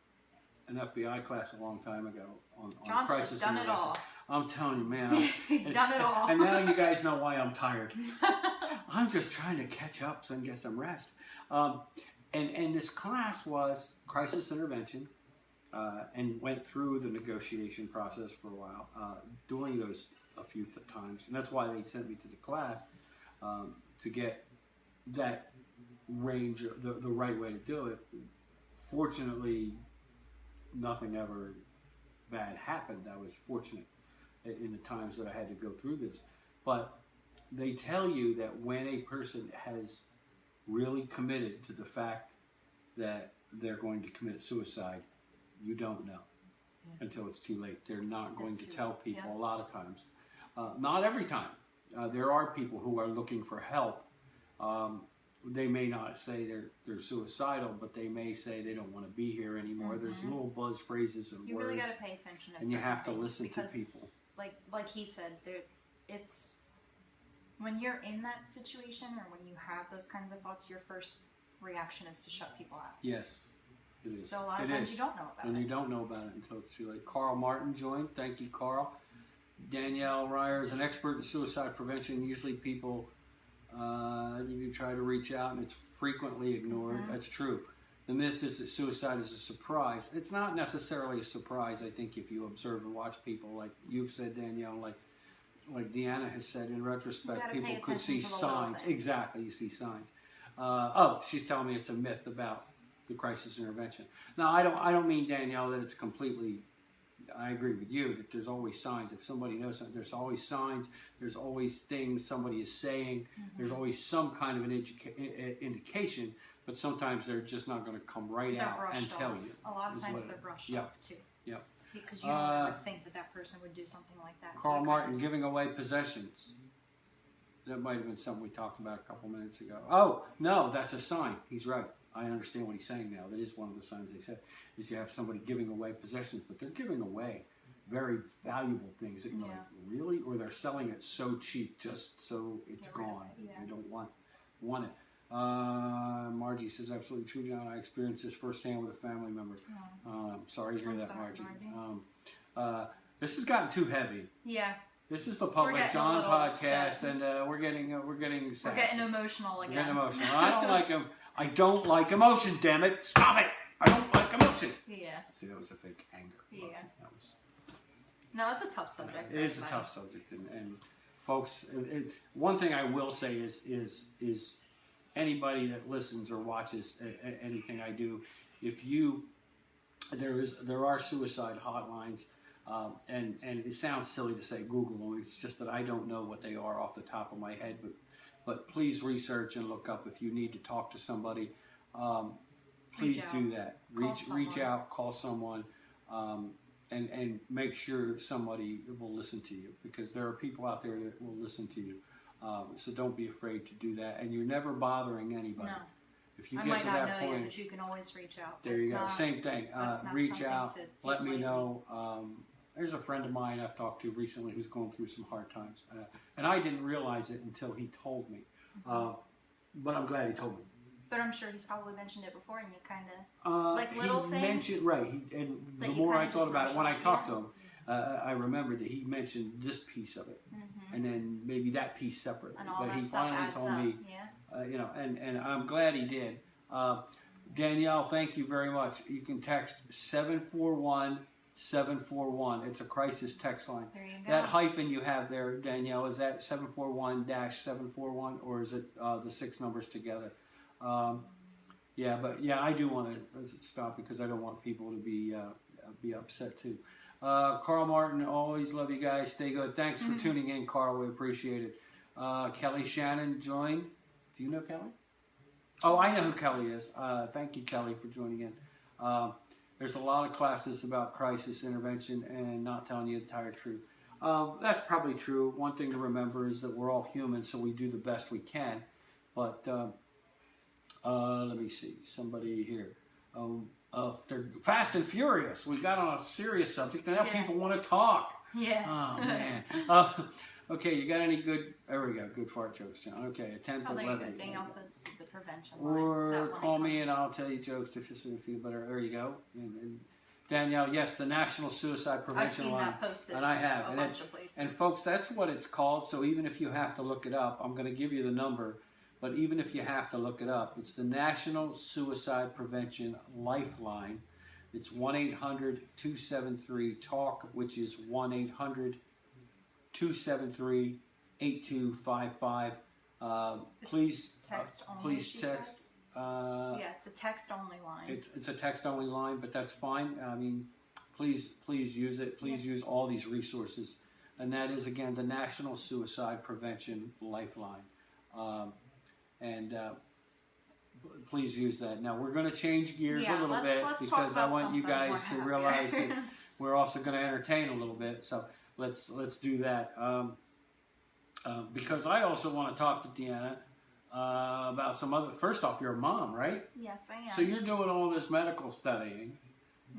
an FBI class a long time ago on John's crisis just done it all. I'm telling you, man. He's done it all. And now you guys know why I'm tired. I'm just trying to catch up so I can get some rest. And this class was crisis intervention, and went through the negotiation process for a while, doing those a few times. And that's why they sent me to the class, to get that range, the right way to do it. Fortunately, nothing ever bad happened. I was fortunate in the times that I had to go through this. But they tell you that when a person has really committed to the fact that they're going to commit suicide, you don't know until it's too late. They're not going to tell people a lot of times. Not every time. There are people who are looking for help. They may not say they're suicidal, but they may say they don't want to be here anymore. There's little buzz phrases and words. You really got to pay attention to and you have to things listen because, to people. Like he said, it's when you're in that situation or when you have those kinds of thoughts, your first reaction is to shut people out. Yes, it is. So a lot of times you don't know about it. And you don't know about it until it's too late. Carl Martin joined. Thank you, Carl. Danielle Ryer is an expert in suicide prevention. Usually people, you try to reach out and it's frequently ignored. That's true. The myth is that suicide is a surprise. It's not necessarily a surprise, I think, if you observe and watch people, like you've said, Danielle, like Deanna has said, in retrospect, people could see signs. Exactly, you see signs. She's telling me it's a myth about the crisis intervention. Now, I don't mean, Danielle, that it's completely. I agree with you that there's always signs. If somebody knows something, there's always signs. There's always things somebody is saying. There's always some kind of an indication, but sometimes they're just not going to come out and tell you. A lot of times they're brushed off too. Yep. Because you don't ever think that person would do something like that. Carl Martin, giving away possessions. That might have been something we talked about a couple minutes ago. Oh, no, that's a sign. He's right. I understand what he's saying now. That is one of the signs they said, is you have somebody giving away possessions, but they're giving away very valuable things that you're like, really? Or they're selling it so cheap just so it's gone. You don't want it. Margie says, absolutely true, John. I experienced this firsthand with a family member. Sorry to hear that, Margie. This has gotten too heavy. Yeah. This is the Public John podcast, and we're getting sad. We're getting emotional again. We're getting emotional. I don't like him. I don't like emotion, damn it. Stop it. I don't like emotion. Yeah. See, that was a fake anger. Emotion. No, it's a tough subject. It is a tough subject. And folks, one thing I will say is anybody that listens or watches anything I do, there are suicide hotlines, and it sounds silly to say Google them. It's just that I don't know what they are off the top of my head, but please research and look up if you need to talk to somebody. Please do that. Reach out, call someone, and make sure somebody will listen to you, because there are people out there that will listen to you. So don't be afraid to do that, and you're never bothering anybody. No. If you get to that point, but you can always reach out. There you go. Same thing. Reach out. Let me know. There's a friend of mine I've talked to recently who's going through some hard times, and I didn't realize it until he told me. But I'm glad he told me. But I'm sure he's probably mentioned it before, and you kind of like little things. Mentioned, right? And the more I thought about it, when I talked to him, I remembered that he mentioned this piece of it, and then maybe that piece separately. But he finally told me, and I'm glad he did. Danielle, thank you very much. You can text 741-741. It's a crisis text line. There you go. That hyphen you have there, Danielle, is that 741-741, or is it the 6 numbers together? I do want to stop because I don't want people to be upset too. Carl Martin, always love you guys. Stay good. Thanks for tuning in, Carl. We appreciate it. Kelly Shannon joined. Do you know Kelly? Oh, I know who Kelly is. Thank you, Kelly, for joining in. There's a lot of classes about crisis intervention and not telling you the entire truth. That's probably true. One thing to remember is that we're all human, so we do the best we can. But let me see. Somebody here. They're fast and furious. We got on a serious subject, and now people want to talk. Yeah. Oh, man. Okay, you got any good... There we go. Good fart jokes, John. Okay, a 10 to 11. I'll post the prevention line. Or call me and I'll tell you jokes to feel better. There you go. And Danielle, yes, the National Suicide Prevention Line. I've seen that posted and I have. A bunch of places. And folks, that's what it's called. So even if you have to look it up, I'm going to give you the number. But even if you have to look it up, it's the National Suicide Prevention Lifeline. It's 1-800-273-TALK, which is 1-800-273-8255. Please text. Please text. It's a text-only line. It's a text-only line, but that's fine. I mean, please use it. Please use all these resources. and that is, again, the National Suicide Prevention Lifeline. Please use that. Now, we're going to change gears a little bit because I want you guys to realize that we're also going to entertain a little bit. So let's do that. Because I also want to talk to Deanna about some other... First off, you're a mom, right? Yes, I am. So you're doing all this medical studying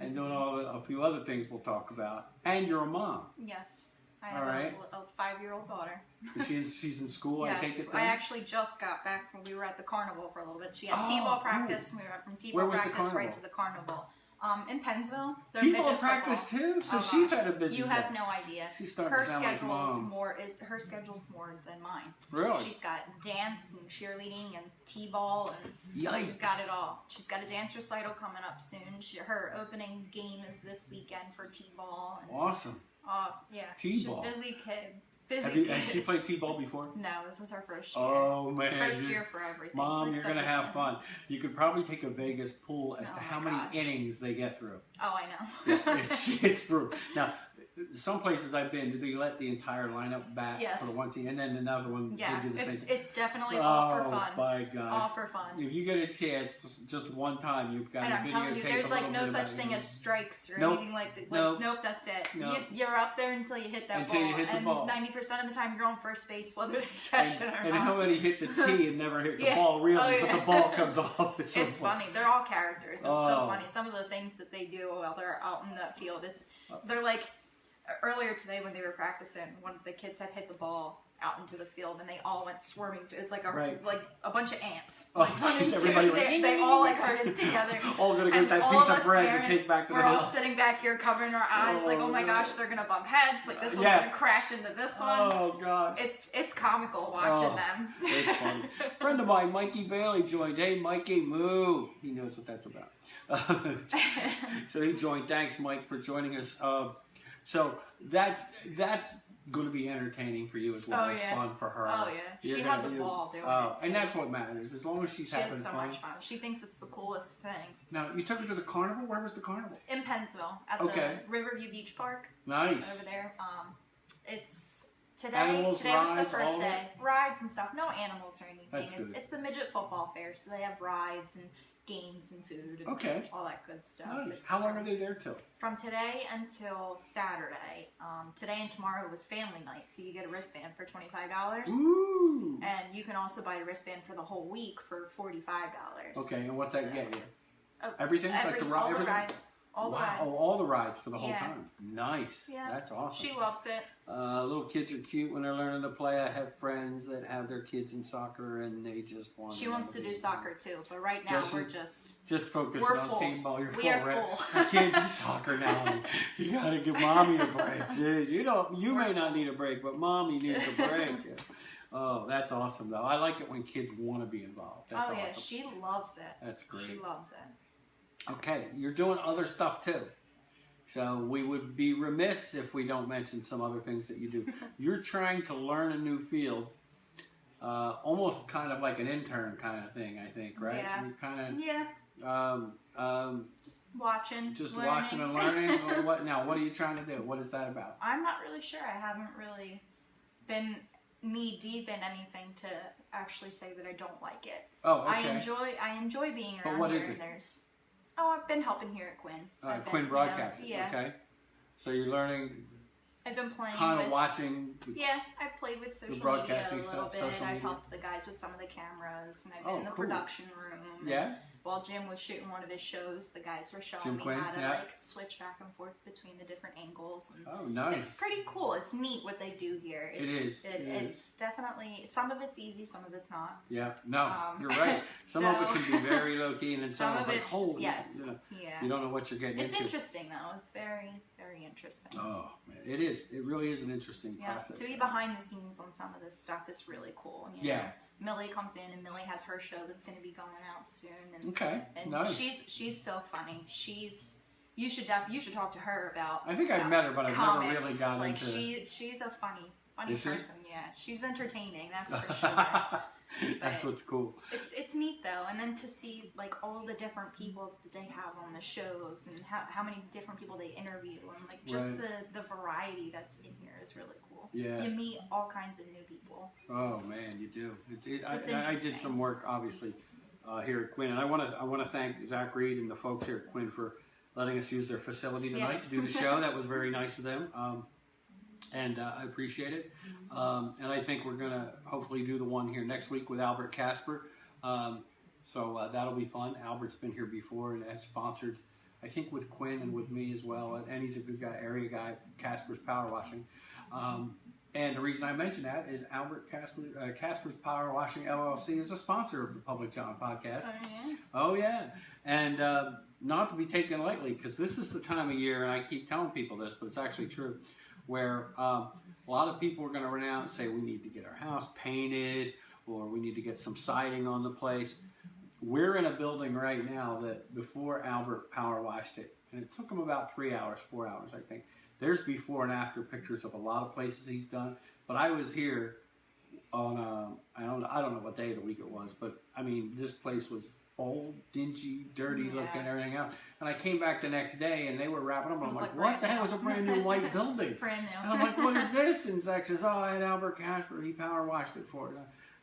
and doing a few other things we'll talk about. And you're a mom. Yes. I have a 5-year-old daughter. She's in school, yes, I take it then? I actually just got back from, we were at the carnival for a little bit. She had T-ball practice, and we went from T-ball practice right to the carnival. In Pennsville. T-ball practice too? So she's had a busy day. You have no idea. She's starting to sound like mom. Her schedule's more than mine. Really? She's got dance and cheerleading and T-ball and yikes. Got it all. She's got a dance recital coming up soon. Her opening game is this weekend for T-ball. Awesome. Yeah. T-ball. She's a busy kid. Has she played T-ball before? No, this is her first year. Oh, man. First year for everything. Mom, you're going to have fun. You could probably take a Vegas pool as to how many innings they get through. Oh, I know. Yeah, it's brutal. Now, some places I've been, do they let the entire lineup bat for the one team, and then another one they do the same thing? It's definitely all for fun. Oh, my gosh. All for fun. If you get a chance, just one time, you've got to videotape. I'm telling you, there's like no such thing as strikes or anything like that. Nope, that's it. Nope. You're up there until you hit that ball. Until you hit the ball. 90% of the time, you're on first base, whether they catch it or not. And how many hit the tee and never hit the ball, really, but the ball comes off at some point. It's funny. They're all characters. It's so funny. Some of the things that they do while they're out in that field, they're like... Earlier today when they were practicing, one of the kids had hit the ball out into the field and they all went swarming. It's like a bunch of ants. Everybody they all like herded together. All gonna get that piece of bread to take back to the hill. We're all sitting back here covering our eyes like, oh my gosh, they're gonna bump heads. Like this one's gonna crash into this one. Oh god. It's comical watching them. It's funny. A friend of mine, Mikey Bailey, joined. Hey, Mikey, moo. He knows what that's about. So he joined. Thanks, Mike, for joining us. So that's going to be entertaining for you as well as fun for her. Oh yeah, she has a ball doing it. And that's what matters. As long as she's having fun. She has so much fun. She thinks it's the coolest thing. Now you took her to the carnival. Where was the carnival? In Pennsville, at the Riverview Beach Park. Nice. Over there. It's today. Animals, today rides, was the first day. Rides and stuff. No animals or anything. That's good. It's the midget football fair, so they have rides and games and food and all that good stuff. Nice. How long are they there till? From today until Saturday. Today and tomorrow was family night, so you get a wristband for $25. Ooh. And you can also buy a wristband for the whole week for $45. Okay, and what's that get you? Everything? Like the rides. All the rides. Oh, all the rides for the whole time. Nice. Yeah. That's awesome. She loves it. Little kids are cute when they're learning to play. I have friends that have their kids in soccer and they just want She wants to do soccer too, but right now we're just focusing on T-ball. You're full, right? I can't do soccer now. You gotta give mommy a break, dude. You may not need a break, but mommy needs a break. Oh, that's awesome though. I like it when kids want to be involved. That's awesome. She loves it. That's great. She loves it. Okay, you're doing other stuff too. So we would be remiss if we don't mention some other things that you do. You're trying to learn a new field, almost kind of like an intern kind of thing, I think, right? Yeah. You're kind of, just watching. Just learning. watching and learning. What are you trying to do? What is that about? I'm not really sure. I haven't really been knee deep in anything to actually say that I don't like it. Oh, okay. I enjoy being around but what here. Is it? I've been helping here at Quinn. Quinn Broadcasting. Yeah. Okay. So you're learning. I've been playing kind of watching. Yeah, I've played with social media a little bit. I've helped the guys with some of the cameras, and I've been in the production room. Yeah. While Jim was shooting one of his shows, the guys were showing me how to like switch back and forth between the different angles. And oh, nice! It's pretty cool. It's neat what they do here. It's definitely, some of it's easy, some of it's not. Yeah, no, you're right. Some of it can be very low key, and then some of it's like, holy, you don't know what you're getting into. It's interesting though. It's very, very interesting. Oh man, it is. It really is an interesting process. To be behind the scenes on some of this stuff is really cool. You know? Millie comes in and Millie has her show that's going to be going out soon. And, and nice. She's so funny. You should talk to her about. I think I've met her, but I've comments. never really got like into. She's a funny person. Yeah, she's entertaining. That's for sure. That's what's cool. It's neat though, and then to see like all the different people that they have on the shows, and how many different people they interview, and like just the variety that's in here is really cool. Yeah. You meet all kinds of new people. Oh man, you do. I did some work obviously here at Quinn, and I want to thank Zach Reed and the folks here at Quinn for letting us use their facility tonight to do the show. That was very nice of them. And I appreciate it. And I think we're going to hopefully do the one here next week with Albert Casper. So that'll be fun. Albert's been here before and has sponsored, I think, with Quinn and with me as well. And he's a good guy, area guy, Casper's Power Washing. And the reason I mention that is Albert Casper's Power Washing LLC is a sponsor of the Public John podcast. Oh, yeah? Oh, yeah. And not to be taken lightly, because this is the time of year, and I keep telling people this, but it's actually true, where a lot of people are going to run out and say we need to get our house painted or we need to get some siding on the place. We're in a building right now that before Albert power washed it, and it took him about 3 hours, 4 hours, I think. There's before and after pictures of a lot of places he's done, but I was here on I don't know what day of the week it was, but I mean this place was old, dingy, dirty looking, everything else. And I came back the next day and they were wrapping up. I'm like, what the hell is a brand new white building? Brand new. And I'm like, what is this? And Zach says, oh, I had Albert Casper. He power washed it for it.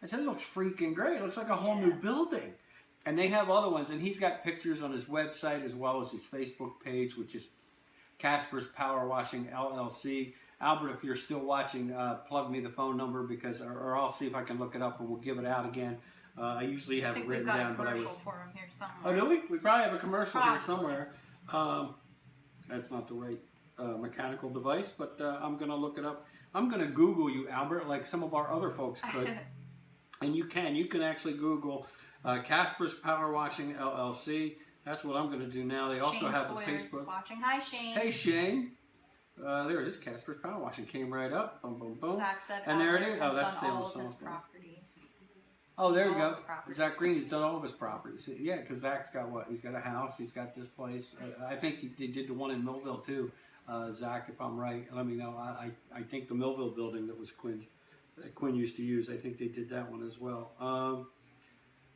I said, it looks freaking great. It looks like a whole new building. And they have other ones. And he's got pictures on his website as well as his Facebook page, which is Casper's Power Washing LLC. Albert, if you're still watching, plug me the phone number because, or I'll see if I can look it up and we'll give it out again. I usually have it written down, but I was. We've got a commercial for him here somewhere. Oh, do we? We probably have a commercial here somewhere. That's not the right mechanical device, but I'm going to look it up. I'm going to Google you, Albert, like some of our other folks could. And you can actually Google Casper's Power Washing LLC. That's what I'm going to do now. They also have the Facebook. Is watching. Hi, Shane. Hey, Shane. There it is. Casper's Power Washing came right up. Boom, boom, boom. Zach said, and there it is. Oh, that's all of his properties. Oh, there we go. Zach Green, he's done all of his properties. Yeah, because Zach's got what? He's got a house. He's got this place. I think they did the one in Millville too. Zach, if I'm right, let me know. I think the Millville building that was Quinn used to use, I think they did that one as well.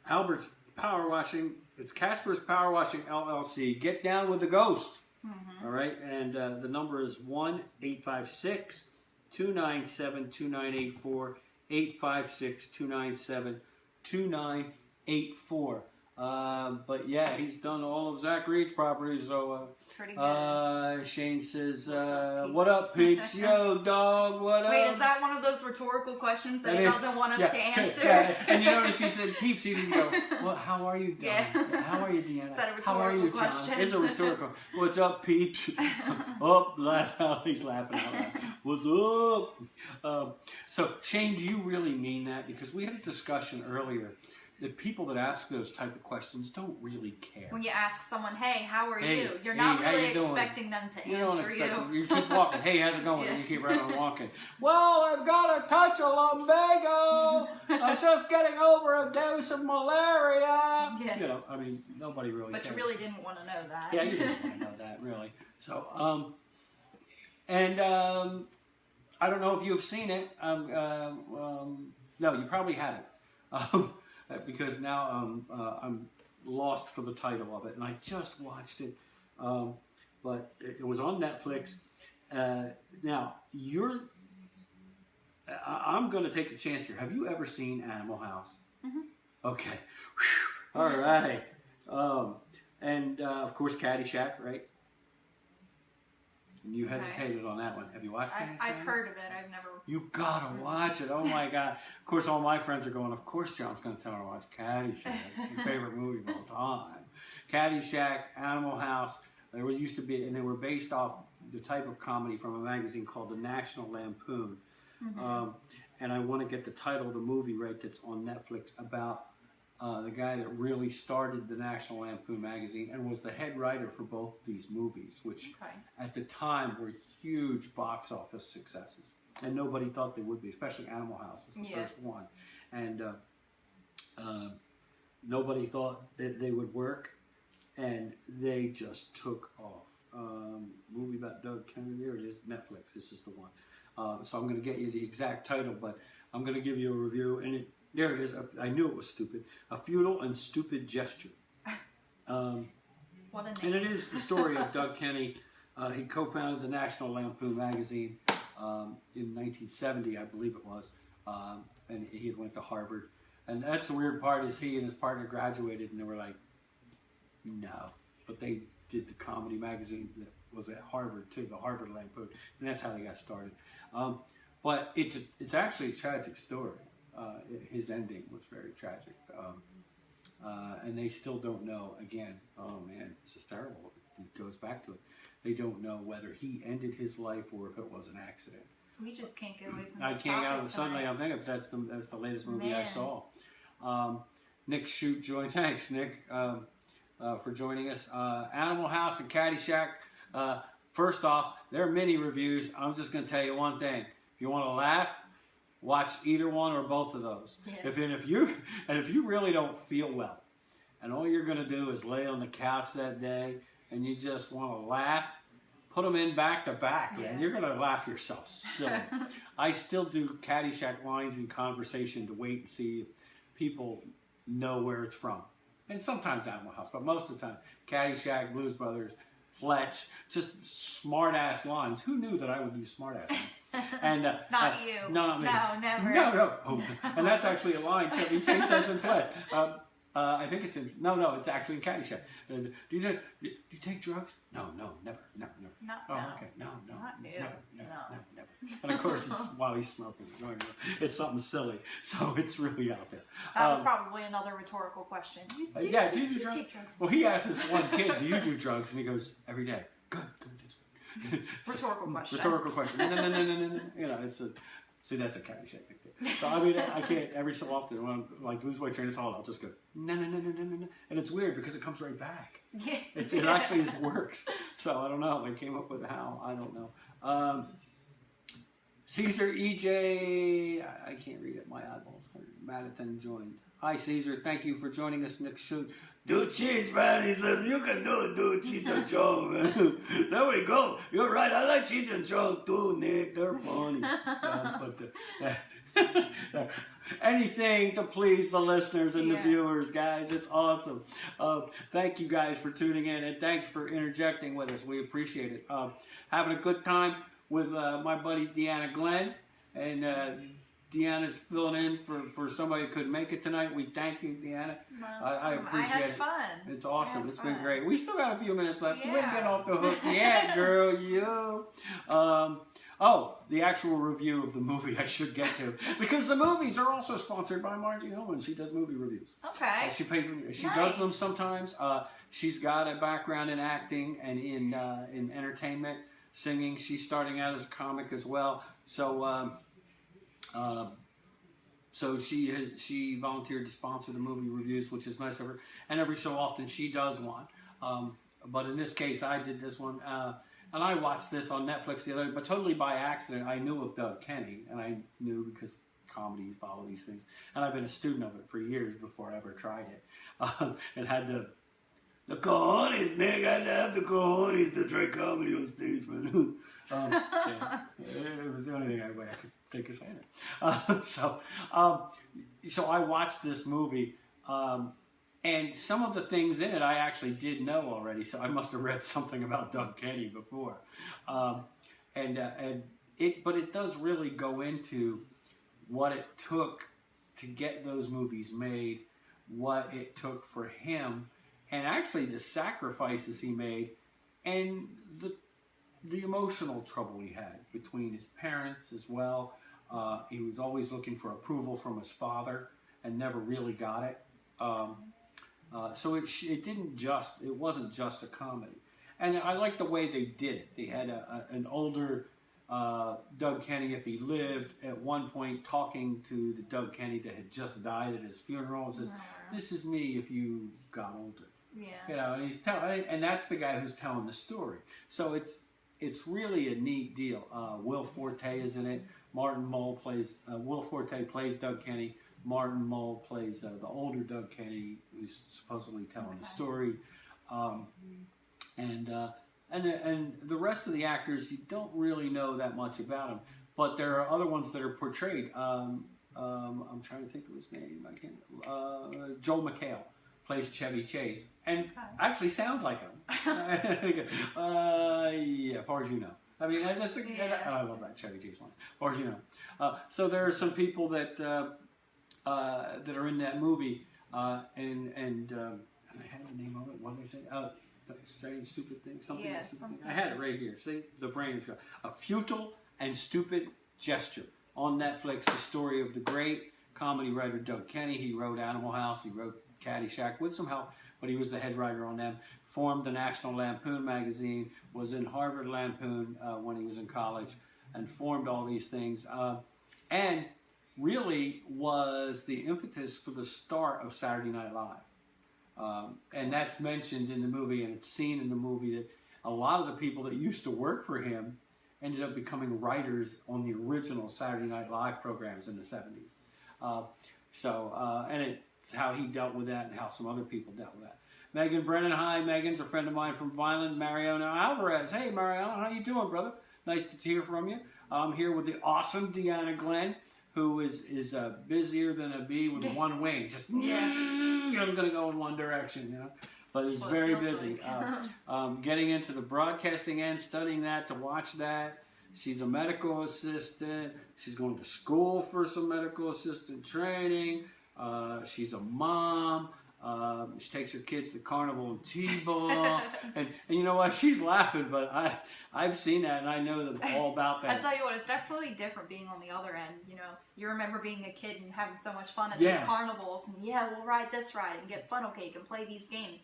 Albert's Power Washing. It's Casper's Power Washing LLC. Get down with the ghost. Mm-hmm. All right, and the number is 1-856-297-2984. 856-297-2984. But yeah, he's done all of Zach Reed's properties. So pretty good. Shane says, "What up, peeps? Yo, dog, what up?" Wait, is that one of those rhetorical questions that he doesn't want us to answer? Yeah. And you notice he said, "Peeps." He didn't go, "Well, how are you, Don? Yeah. How are you, Deanna? Is that a rhetorical how are you, John?" question? It's a rhetorical. What's up, peeps? Oh, he's laughing out loud. What's up? So, Shane, do you really mean that? Because we had a discussion earlier. The people that ask those type of questions don't really care. When you ask someone, hey, how are you? You're not really expecting them to answer you. You keep walking. Hey, how's it going? And you keep right on walking. Well, I've got a touch of lumbago. I'm just getting over a dose of malaria. Yeah. You know, I mean, nobody really cares. But you really didn't want to know that. Yeah, you didn't want to know that, really. So, I don't know if you've seen it. No, you probably haven't. Because now I'm lost for the title of it, and I just watched it, but it was on Netflix. Now, I'm going to take a chance here. Have you ever seen Animal House? Mm-hmm. Okay. Whew. All right. And, of course, Caddyshack, right? And you hesitated on that one. Have you watched it? I've heard of it. I've never. You gotta watch it. Oh my God. Of course, all my friends are going, of course, John's going to tell her to watch Caddyshack. It's your favorite movie of all time. Caddyshack, Animal House. They were used to be, and they were based off the type of comedy from a magazine called the National Lampoon. Mm-hmm. And I want to get the title of the movie right that's on Netflix about the guy that really started the National Lampoon magazine and was the head writer for both these movies, which at the time were huge box office successes. And nobody thought they would be, especially Animal House was the first one. And nobody thought that they would work, and they just took off. Movie about Doug Kennedy, here it is, Netflix, this is the one. So I'm going to get you the exact title, but I'm going to give you a review, and There it is. I knew it was stupid. A Futile and Stupid Gesture. What a name. And it is the story of Doug Kenny. He co-founded the National Lampoon magazine in 1970, I believe it was. And he had went to Harvard. And that's the weird part, is he and his partner graduated and they were like, no. But they did the comedy magazine that was at Harvard too, the Harvard Lampoon. And that's how they got started. But it's actually a tragic story. His ending was very tragic. And they still don't know, again, oh man, this is terrible. It goes back to it. They don't know whether he ended his life or if it was an accident. We just can't get away from I this can't topic suddenly tonight. I'm thinking that's the latest movie I Man. saw. Nick Shute joined. Thanks, Nick, for joining us. Animal House and Caddyshack. First off, they're mini reviews. I'm just going to tell you one thing. If you want to laugh, watch either one or both of those. Yeah. If you really don't feel well, and all you're going to do is lay on the couch that day, and you just want to laugh, put them in back to back, man. Yeah. You're going to laugh yourself silly. I still do Caddyshack lines in conversation to wait and see if people know where it's from. And sometimes Animal House, but most of the time, Caddyshack, Blues Brothers, Fletch, just smart-ass lines. Who knew that I would do smart-ass lines? And Not you. No, not me. No, never. No. Oh, and that's actually a line Chevy Chase says in Fletch. I think it's in. No, it's actually in Caddyshack. Do you take drugs? No, never. No, Oh, no. okay. No, Not you. never. No. And of course, it's while he's smoking a joint. It's something silly, so it's really out there. That was probably another rhetorical question. Do you do drugs? Take drugs? Well, he asked this one kid, "Do you do drugs?" And he goes, "Every day." Good. That's good. Rhetorical question. Rhetorical question. No. You know, it's a. See, that's a Caddyshack thing. So I mean, I can't every so often when I'm like lose weight, train of thought, I'll just go no, and it's weird because it comes right back. Yeah. It actually works. So I don't know. I came up with how. I don't know. Caesar EJ, I can't read it. My eyeballs. Madison joined. Hi Caesar, thank you for joining us. Nick Shute. Do cheese, man. He says you can do cheese and chong, man. There we go. You're right. I like cheese and chong too, Nick. They're funny. Anything to please the listeners and the viewers, guys. It's awesome. Thank you guys for tuning in, and thanks for interjecting with us. We appreciate it. Having a good time with my buddy Deanna Glenn, and Deanna's filling in for somebody who couldn't make it tonight. We thank you, Deanna. I appreciate I had it. fun. It's awesome. Had It's fun. been great. We still got a few minutes left. You ain't Yeah. getting off the hook yet, girl. You. The actual review of the movie I should get to, because the movies are also sponsored by Margie Hillman. She does movie reviews. Okay. She does them sometimes. She's got a background in acting and in entertainment, singing. She's starting out as a comic as well. So she volunteered to sponsor the movie reviews, which is nice of her. And every so often she does one. But in this case, I did this one. And I watched this on Netflix the other day, but totally by accident. I knew of Doug Kenny, and I knew because comedy, you follow these things. And I've been a student of it for years before I ever tried it. And had the cojones, Nick. I had to have the cojones to try comedy on stage, man. It was the only way I could think of saying it. So I watched this movie. And some of the things in it I actually did know already, so I must have read something about Doug Kenny before. But it does really go into what it took to get those movies made, what it took for him, and actually the sacrifices he made, and the emotional trouble he had between his parents as well. He was always looking for approval from his father and never really got it. So it wasn't just a comedy. And I like the way they did it. They had an older Doug Kenny, if he lived, at one point talking to the Doug Kenny that had just died at his funeral, and says, "This is me if you got older." Yeah. You know, and he's telling, and that's the guy who's telling the story. So it's really a neat deal. Will Forte is in it. Martin Mull plays Will Forte plays Doug Kenny. Martin Mull plays the older Doug Kenny, who's supposedly telling the story, and the rest of the actors you don't really know that much about them, but there are other ones that are portrayed. I'm trying to think of his name. I can't. Joel McHale plays Chevy Chase, and actually sounds like him. Yeah, as far as you know. I mean, that's a, I love that Chevy Chase one. As far as you know. So there are some people that that are in that movie, and I had the name of it. What did I say? Strange, stupid thing. Something. I had it right here. See, the brain is going. A Futile and Stupid Gesture on Netflix. The story of the great comedy writer Doug Kenny. He wrote Animal House. He wrote Caddyshack with some help, but he was the head writer on them. Formed the National Lampoon magazine. Was in Harvard Lampoon when he was in college, and formed all these things. And really was the impetus for the start of Saturday Night Live. And that's mentioned in the movie, and it's seen in the movie that a lot of the people that used to work for him ended up becoming writers on the original Saturday Night Live programs in the 70s. And it's how he dealt with that and how some other people dealt with that. Megan Brennan, hi. Megan's a friend of mine from Vineland. Mariano Alvarez. Hey, Mariano, how you doing, brother? Nice to hear from you. I'm here with the awesome Deanna Glenn, who is busier than a bee with one wing. Just I'm going to go in one direction, you know. But is very busy. Getting into the broadcasting end, studying that, to watch that. She's a medical assistant. She's going to school for some medical assistant training. She's a mom. She takes her kids to carnival and t-ball, and you know what? She's laughing, but I've seen that and I know all about that. I tell you what, it's definitely different being on the other end. You know, you remember being a kid and having so much fun at these carnivals, and we'll ride this ride and get funnel cake and play these games.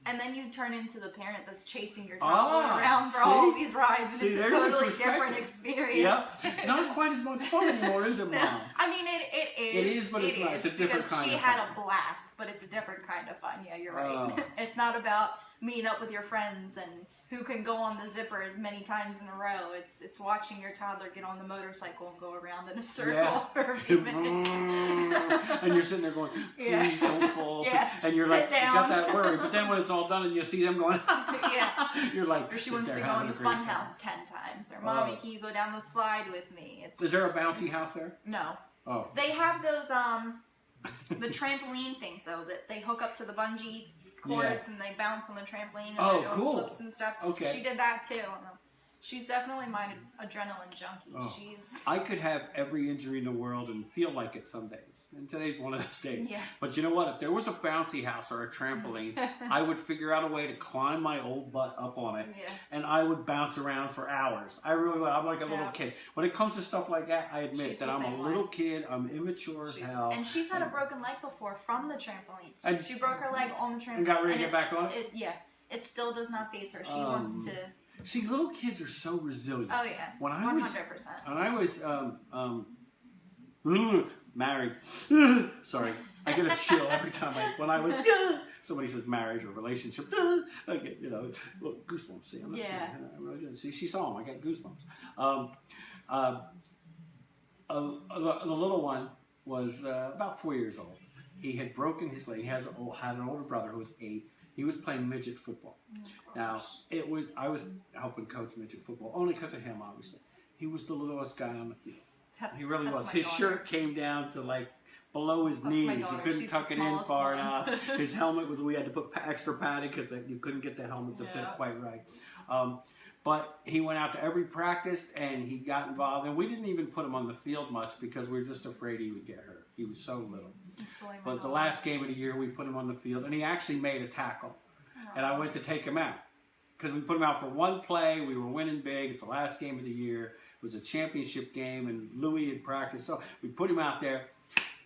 And then you turn into the parent that's chasing your toddler around for all of these rides, and it's a totally different experience. Yep. Not quite as much fun anymore, is it, Mom? I mean, it is. It is, but it's not. It's a different kind of fun. Because she had a blast, but it's a different kind of fun. Yeah, you're right. It's not about meeting up with your friends and who can go on the zipper as many times in a row. It's watching your toddler get on the motorcycle and go around in a circle for a few minutes. And you're sitting there going, please don't fall. And you're like, you got that worry. But then when it's all done and you see them going, you're like, or she wants to go in the fun house 10 times. Or, Mommy, can you go down the slide with me? Is there a bouncy house there? No. Oh. They have those, the trampoline things, though, that they hook up to the bungee cords and they bounce on the trampoline and cool. flips and stuff. Okay. She did that too. She's definitely my adrenaline junkie. I could have every injury in the world and feel like it some days. And today's one of those days. Yeah. But you know what? If there was a bouncy house or a trampoline, I would figure out a way to climb my old butt up on it. Yeah. And I would bounce around for hours. I really would. I'm like a little kid. When it comes to stuff like that, I admit that I'm a little kid. I'm immature as hell. And she's had a broken leg before from the trampoline. And she broke her leg on the trampoline. And got ready to get back on it? It still does not faze her. She wants to... See, little kids are so resilient. Oh, yeah. When I 100%. When I was married, sorry, I get a chill every time when I was, somebody says marriage or relationship, I get, look, goosebumps. See, I'm not kidding. See, she saw them. I got goosebumps. The little one was about 4 years old. He had broken his leg. He had an older brother who was 8. He was playing midget football. Now, I was helping coach midget football, only because of him, obviously. He was the littlest guy on the field. He really was. His shirt came down to like below his knees. He couldn't tuck it in far enough. His helmet we had to put extra padding because you couldn't get the helmet to fit quite right. But he went out to every practice and he got involved. And we didn't even put him on the field much because we were just afraid he would get hurt. He was so little. But the last game of the year, we put him on the field, and he actually made a tackle. And I went to take him out because we put him out for one play. We were winning big. It's the last game of the year. It was a championship game, and Louis had practiced. So we put him out there,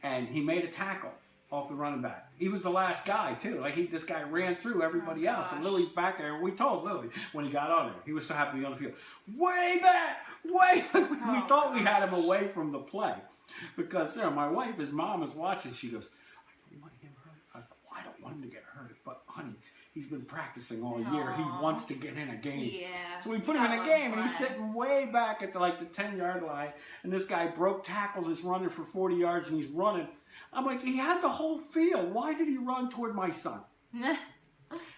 and he made a tackle off the running back. He was the last guy, too. This guy ran through everybody else, and Louis back there. We told Louis when he got on there. He was so happy to be on the field. Way back! We thought we had him away from the play. Because my wife, his mom, is watching. She goes, I don't want him hurt. I thought, well, I don't want him to get hurt. But, honey, he's been practicing all year. He wants to get in a game. Yeah. So we put him in a game, and he's sitting way back at the 10-yard line. And this guy broke tackles, is running for 40 yards, and he's running. I'm like, he had the whole field. Why did he run toward my son?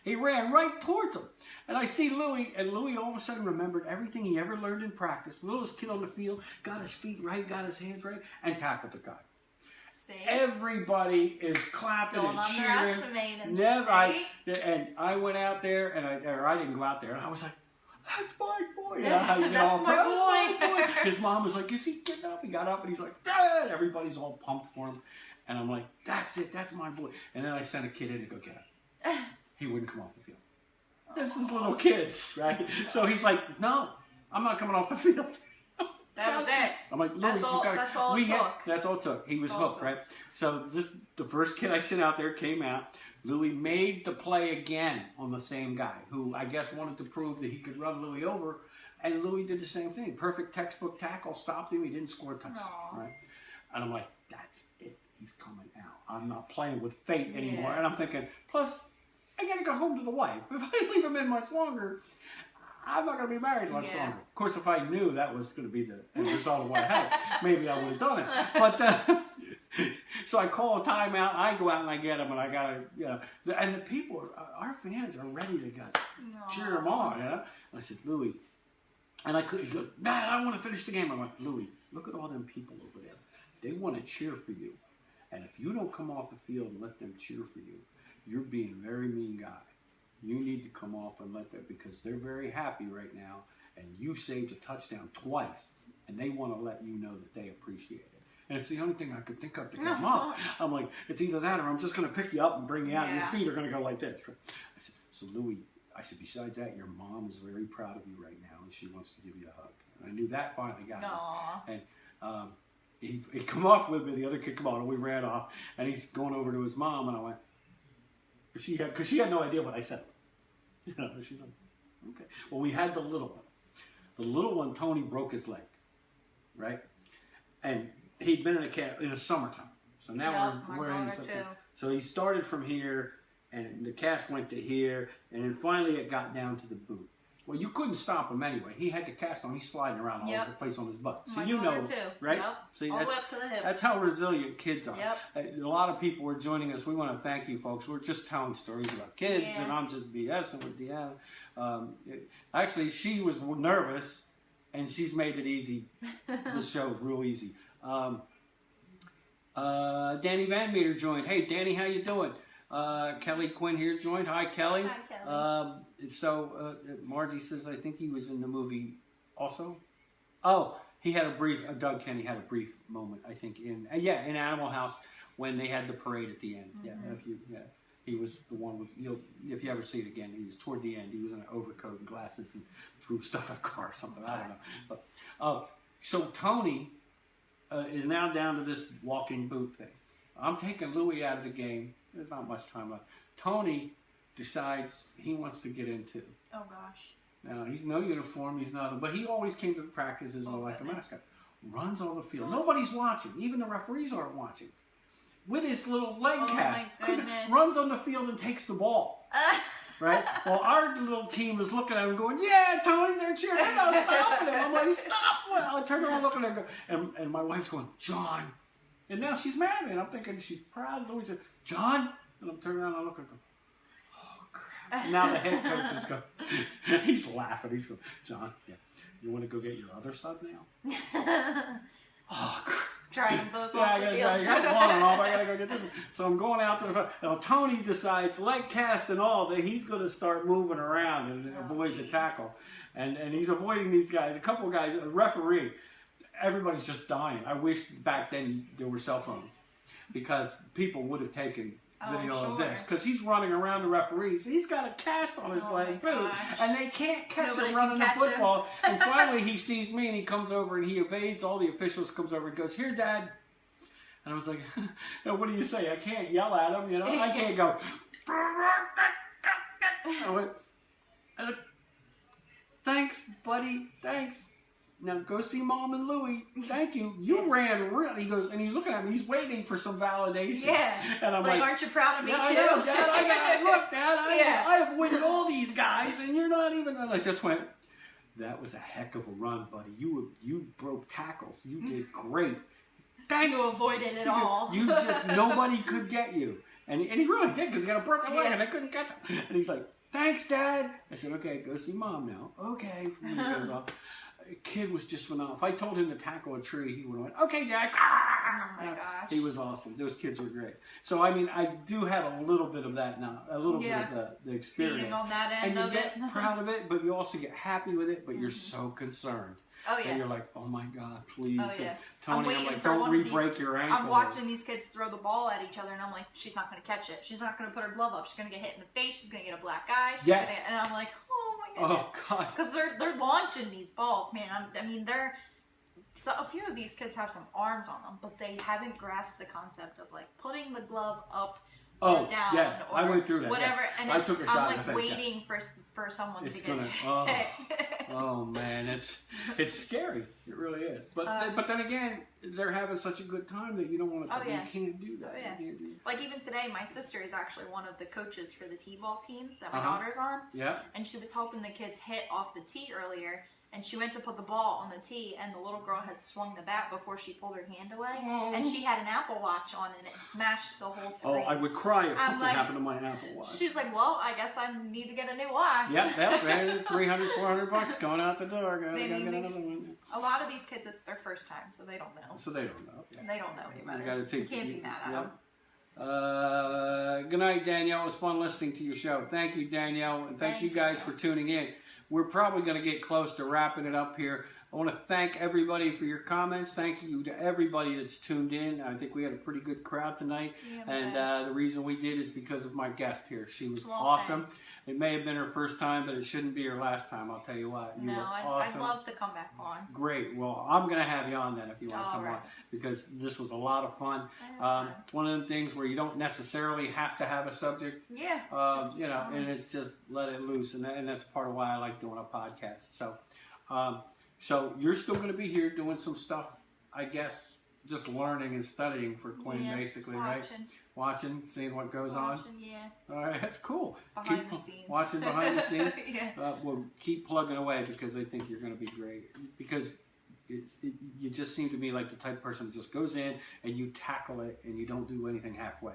He ran right towards him. And I see Louis, and Louis all of a sudden remembered everything he ever learned in practice. The littlest kid on the field, got his feet right, got his hands right, and tackled the guy. See? Everybody is clapping Don't and cheering. underestimate him. And I went out there, and I didn't go out there, and I was like, that's my boy. That's my boy. His mom was like, is he getting up? He got up, and he's like, Dad! Everybody's all pumped for him. And I'm like, that's it, that's my boy. And then I sent a kid in to go get him. He wouldn't come off the field. This is little kids, right? So he's like, no, I'm not coming off the field. That was it. I'm like, Louis, that's all it took. That's all it took. He was hooked, right? So the first kid I sent out there came out. Louis made the play again on the same guy, who I guess wanted to prove that he could run Louis over. And Louis did the same thing. Perfect textbook tackle, stopped him. He didn't score a touchdown, right? And I'm like, that's it. He's coming out. I'm not playing with fate anymore. And I'm thinking, plus, I got to go home to the wife. If I leave him in much longer, I'm not going to be married much longer. Of course, if I knew that was going to be the end result of what I had, maybe I would have done it. But so I call a timeout. I go out and I get him, and I got to, and the people, our fans are ready to cheer him on. And I said, Louis, and he goes, Matt, I want to finish the game. I'm like, Louis, look at all them people over there. They want to cheer for you. And if you don't come off the field and let them cheer for you, you're being a very mean guy. You need to come off and let them, because they're very happy right now, and you saved a touchdown twice, and they want to let you know that they appreciate it. And it's the only thing I could think of to get them up. I'm like, it's either that or I'm just going to pick you up and bring you out, and your feet are going to go like this. I said, so Louis, besides that, your mom is very proud of you right now, and she wants to give you a hug. And I knew that finally got him. And he come off with me, the other kid come on, and we ran off, and he's going over to his mom, and I went, because she had no idea what I said. She's like, okay. Well, we had the little one. The little one, Tony, broke his leg, right? And he'd been in the summertime. So now we're in September. So he started from here, and the cast went to here, and then finally it got down to the boot. Well, you couldn't stop him anyway. He had the cast on. He's sliding around all over the place on his butt. So you know, right? Yep. See, all the way up to the hip. That's how resilient kids are. Yep. A lot of people are joining us. We want to thank you, folks. We're just telling stories about kids, and I'm just BSing with Deanna. Actually, she was nervous, and she's made it easy. This show is real easy. Danny Van Meter joined. Hey, Danny, how you doing? Kelly Quinn here joined. Hi, Kelly. Hi, Kelly. Margie says, I think he was in the movie also. Oh, he had Doug Kenny had a brief moment, I think, in Animal House when they had the parade at the end. He was the one with, if you ever see it again, he was toward the end. He was in an overcoat and glasses and threw stuff at a car or something. I don't know. But, so Tony is now down to this walking boot thing. I'm taking Louis out of the game. There's not much time left. Tony decides he wants to get into. Oh gosh. Now he's no uniform. He's not. But he always came to the practices like a mascot. Runs all the field. Nobody's watching. Even the referees aren't watching. With his little leg cast, runs on the field and takes the ball. Right? Well, our little team is looking at him going, yeah, Tony, they're cheering. They're not stopping him. I'm like, stop. Well, I turn around looking at him, and my wife's going, John. And now she's mad at me, and I'm thinking she's proud. Louis said, John? And I'm turning around and I look at him. Oh, crap. And now the head coach is going, he's laughing. He's going, John, you want to go get your other son now? Oh, crap. Trying them both off the field. I got one and all, I got to go get this one. So I'm going out to the front. Now, Tony decides, leg cast and all, that he's going to start moving around and avoid the tackle. And he's avoiding these guys. A couple guys, a referee. Everybody's just dying. I wish back then there were cell phones, because people would have taken video of this. Because he's running around the referees. He's got a cast on his leg, boot, and they can't catch him running the football. And finally he sees me, and he comes over, and he evades all the officials, comes over and goes, here, Dad. And I was like, what do you say? I can't yell at him, I can't go. I went, thanks, buddy, thanks. Now go see Mom and Louie. Thank you. You ran really. He goes, and he's looking at me. He's waiting for some validation. Yeah. And I'm like, aren't you proud of me too? I know, Dad. Look, Dad. I avoided all these guys, and you're not even. And I just went. That was a heck of a run, buddy. You broke tackles. You did great. Thanks. You avoided it all. You just nobody could get you. And he really did, because he got a broken leg and I couldn't catch him. And he's like, thanks, Dad. I said, okay, go see Mom now. Okay. And he goes off. The kid was just phenomenal. If I told him to tackle a tree, he would have went, okay, Dad. Oh my gosh. He was awesome. Those kids were great. So, I mean, I do have a little bit of that now. A little bit of the experience. Being on that end and of you it. get proud of it, but you also get happy with it, but you're so concerned. Oh, yeah. And you're like, oh my God, please. Oh, yeah. Tony, I'm like, don't re-break your ankle. I'm watching these kids throw the ball at each other, and I'm like, she's not going to catch it. She's not going to put her glove up. She's going to get hit in the face. She's going to get a black eye. And I'm like, oh my goodness. Oh, God. Because they're launching these balls, man. I mean, so a few of these kids have some arms on them, but they haven't grasped the concept of like putting the glove up or down. Yeah, or I went through that. Whatever. Yeah. And I took a shot I'm like waiting for someone to get it. Oh man, it's scary. It really is. But then again, they're having such a good time that you don't want to. You can't do that. You can't do that. Like even today, my sister is actually one of the coaches for the t-ball team that my daughter's on. Yeah. And she was helping the kids hit off the tee earlier. And she went to put the ball on the tee, and the little girl had swung the bat before she pulled her hand away. Oh. And she had an Apple Watch on, and it smashed the whole screen. Oh, I would cry if something happened to my Apple Watch. She's like, well, I guess I need to get a new watch. Yep, man, it's $300, $400 going out the door. Gotta get another one. A lot of these kids, it's their first time, so they don't know. So they don't know. Yeah. They don't know any better. You can't be mad at them. Good night, Danielle. It was fun listening to your show. Thank you, Danielle, and thank you guys for tuning in. We're probably going to get close to wrapping it up here. I want to thank everybody for your comments. Thank you to everybody that's tuned in. I think we had a pretty good crowd tonight. Yeah, and the reason we did is because of my guest here. She was awesome. Thanks. It may have been her first time, but it shouldn't be her last time. I'll tell you what. You were awesome. I'd love to come back on. Great. Well, I'm going to have you on then if you want to come on, because this was a lot of fun. One of the things where you don't necessarily have to have a subject. Yeah. You know, and it's just let it loose, and that's part of why I like doing a podcast. So, so you're still going to be here doing some stuff, I guess, just learning and studying for Quinn, basically, right? Watching, seeing what goes on. Yeah. All right, that's cool. Behind the scenes. Watching behind the scenes. Yeah. Well, keep plugging away, because I think you're going to be great. Because you just seem to me like the type of person that just goes in and you tackle it and you don't do anything halfway.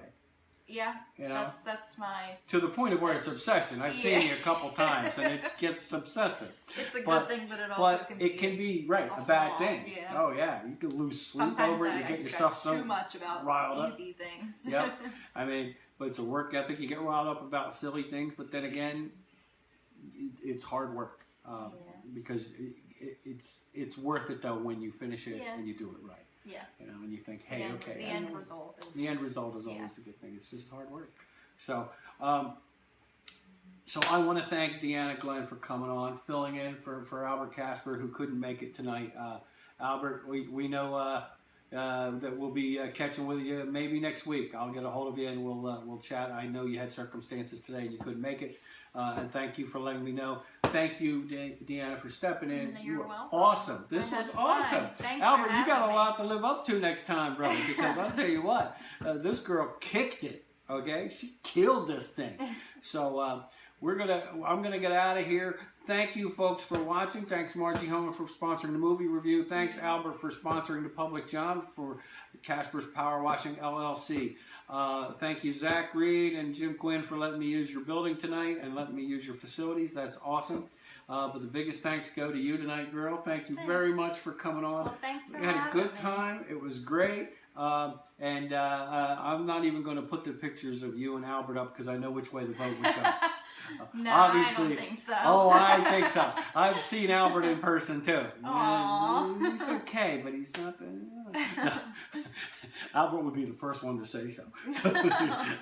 Yeah, you know? that's my... To the point of where it's obsession. I've seen you a couple times, and it gets obsessive. It's a good thing, but it also can be a bad thing. Yeah. Oh, yeah. You could lose sleep Sometimes over it. You get yourself so too much about riled easy things. Yep. I mean, but it's a work ethic. You get riled up about silly things, but then again, it's hard work. Because it's worth it, though, when you finish it and you do it right. Yeah. You know, and you think, hey, okay. The end result is always a good thing. It's just hard work. So, so I want to thank Deanna Glenn for coming on, filling in for Albert Casper, who couldn't make it tonight. Albert, we know that we'll be catching with you maybe next week. I'll get a hold of you and we'll chat. I know you had circumstances today and you couldn't make it. And thank you for letting me know. Thank you, Deanna, for stepping in. You're welcome. Awesome. This was awesome. Thanks, Albert, you got a lot to live up to next time, brother, because I'll tell you what, this girl kicked it, okay? She killed this thing. So I'm gonna get out of here. Thank you, folks, for watching. Thanks, Margie Homer, for sponsoring the movie review. Thanks, Albert, for sponsoring the Public John for Casper's Power Washing LLC. Thank you, Zach Reed and Jim Quinn, for letting me use your building tonight and letting me use your facilities. That's awesome. But the biggest thanks go to you tonight, girl. Thank you very much for coming on. Well, thanks for having me. We had a good me. time. It was great. And I'm not even going to put the pictures of you and Albert up because I know which way the vote would go. No, obviously, I don't think so. Oh, I think so. I've seen Albert in person too. Aww. He's okay, but he's not the... No. Albert would be the first one to say so.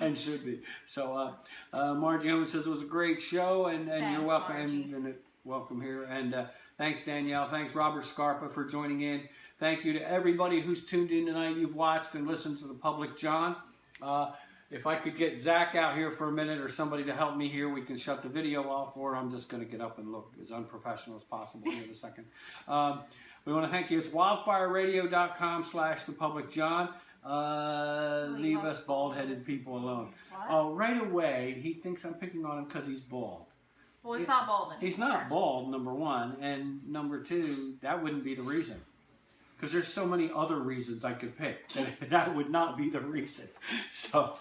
And should be. So Margie Homer says it was a great show, and thanks, you're welcome. Margie. And welcome here. And thanks, Danielle. Thanks, Robert Scarpa, for joining in. Thank you to everybody who's tuned in tonight. You've watched and listened to the Public John. If I could get Zach out here for a minute or somebody to help me here, we can shut the video off, or I'm just going to get up and look as unprofessional as possible here in a second. We want to thank you. It's wildfireradio.com/thepublicjohn. Leave us bald-headed people alone. What? Right away, he thinks I'm picking on him because he's bald. Well, he's not bald anymore. He's not bald, number one. And number two, that wouldn't be the reason. Because there's so many other reasons I could pick. That would not be the reason. So,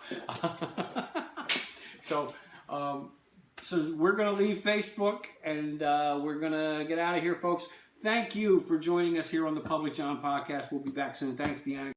So we're going to leave Facebook, and we're going to get out of here, folks. Thank you for joining us here on the Public John Podcast. We'll be back soon. Thanks, Deanna.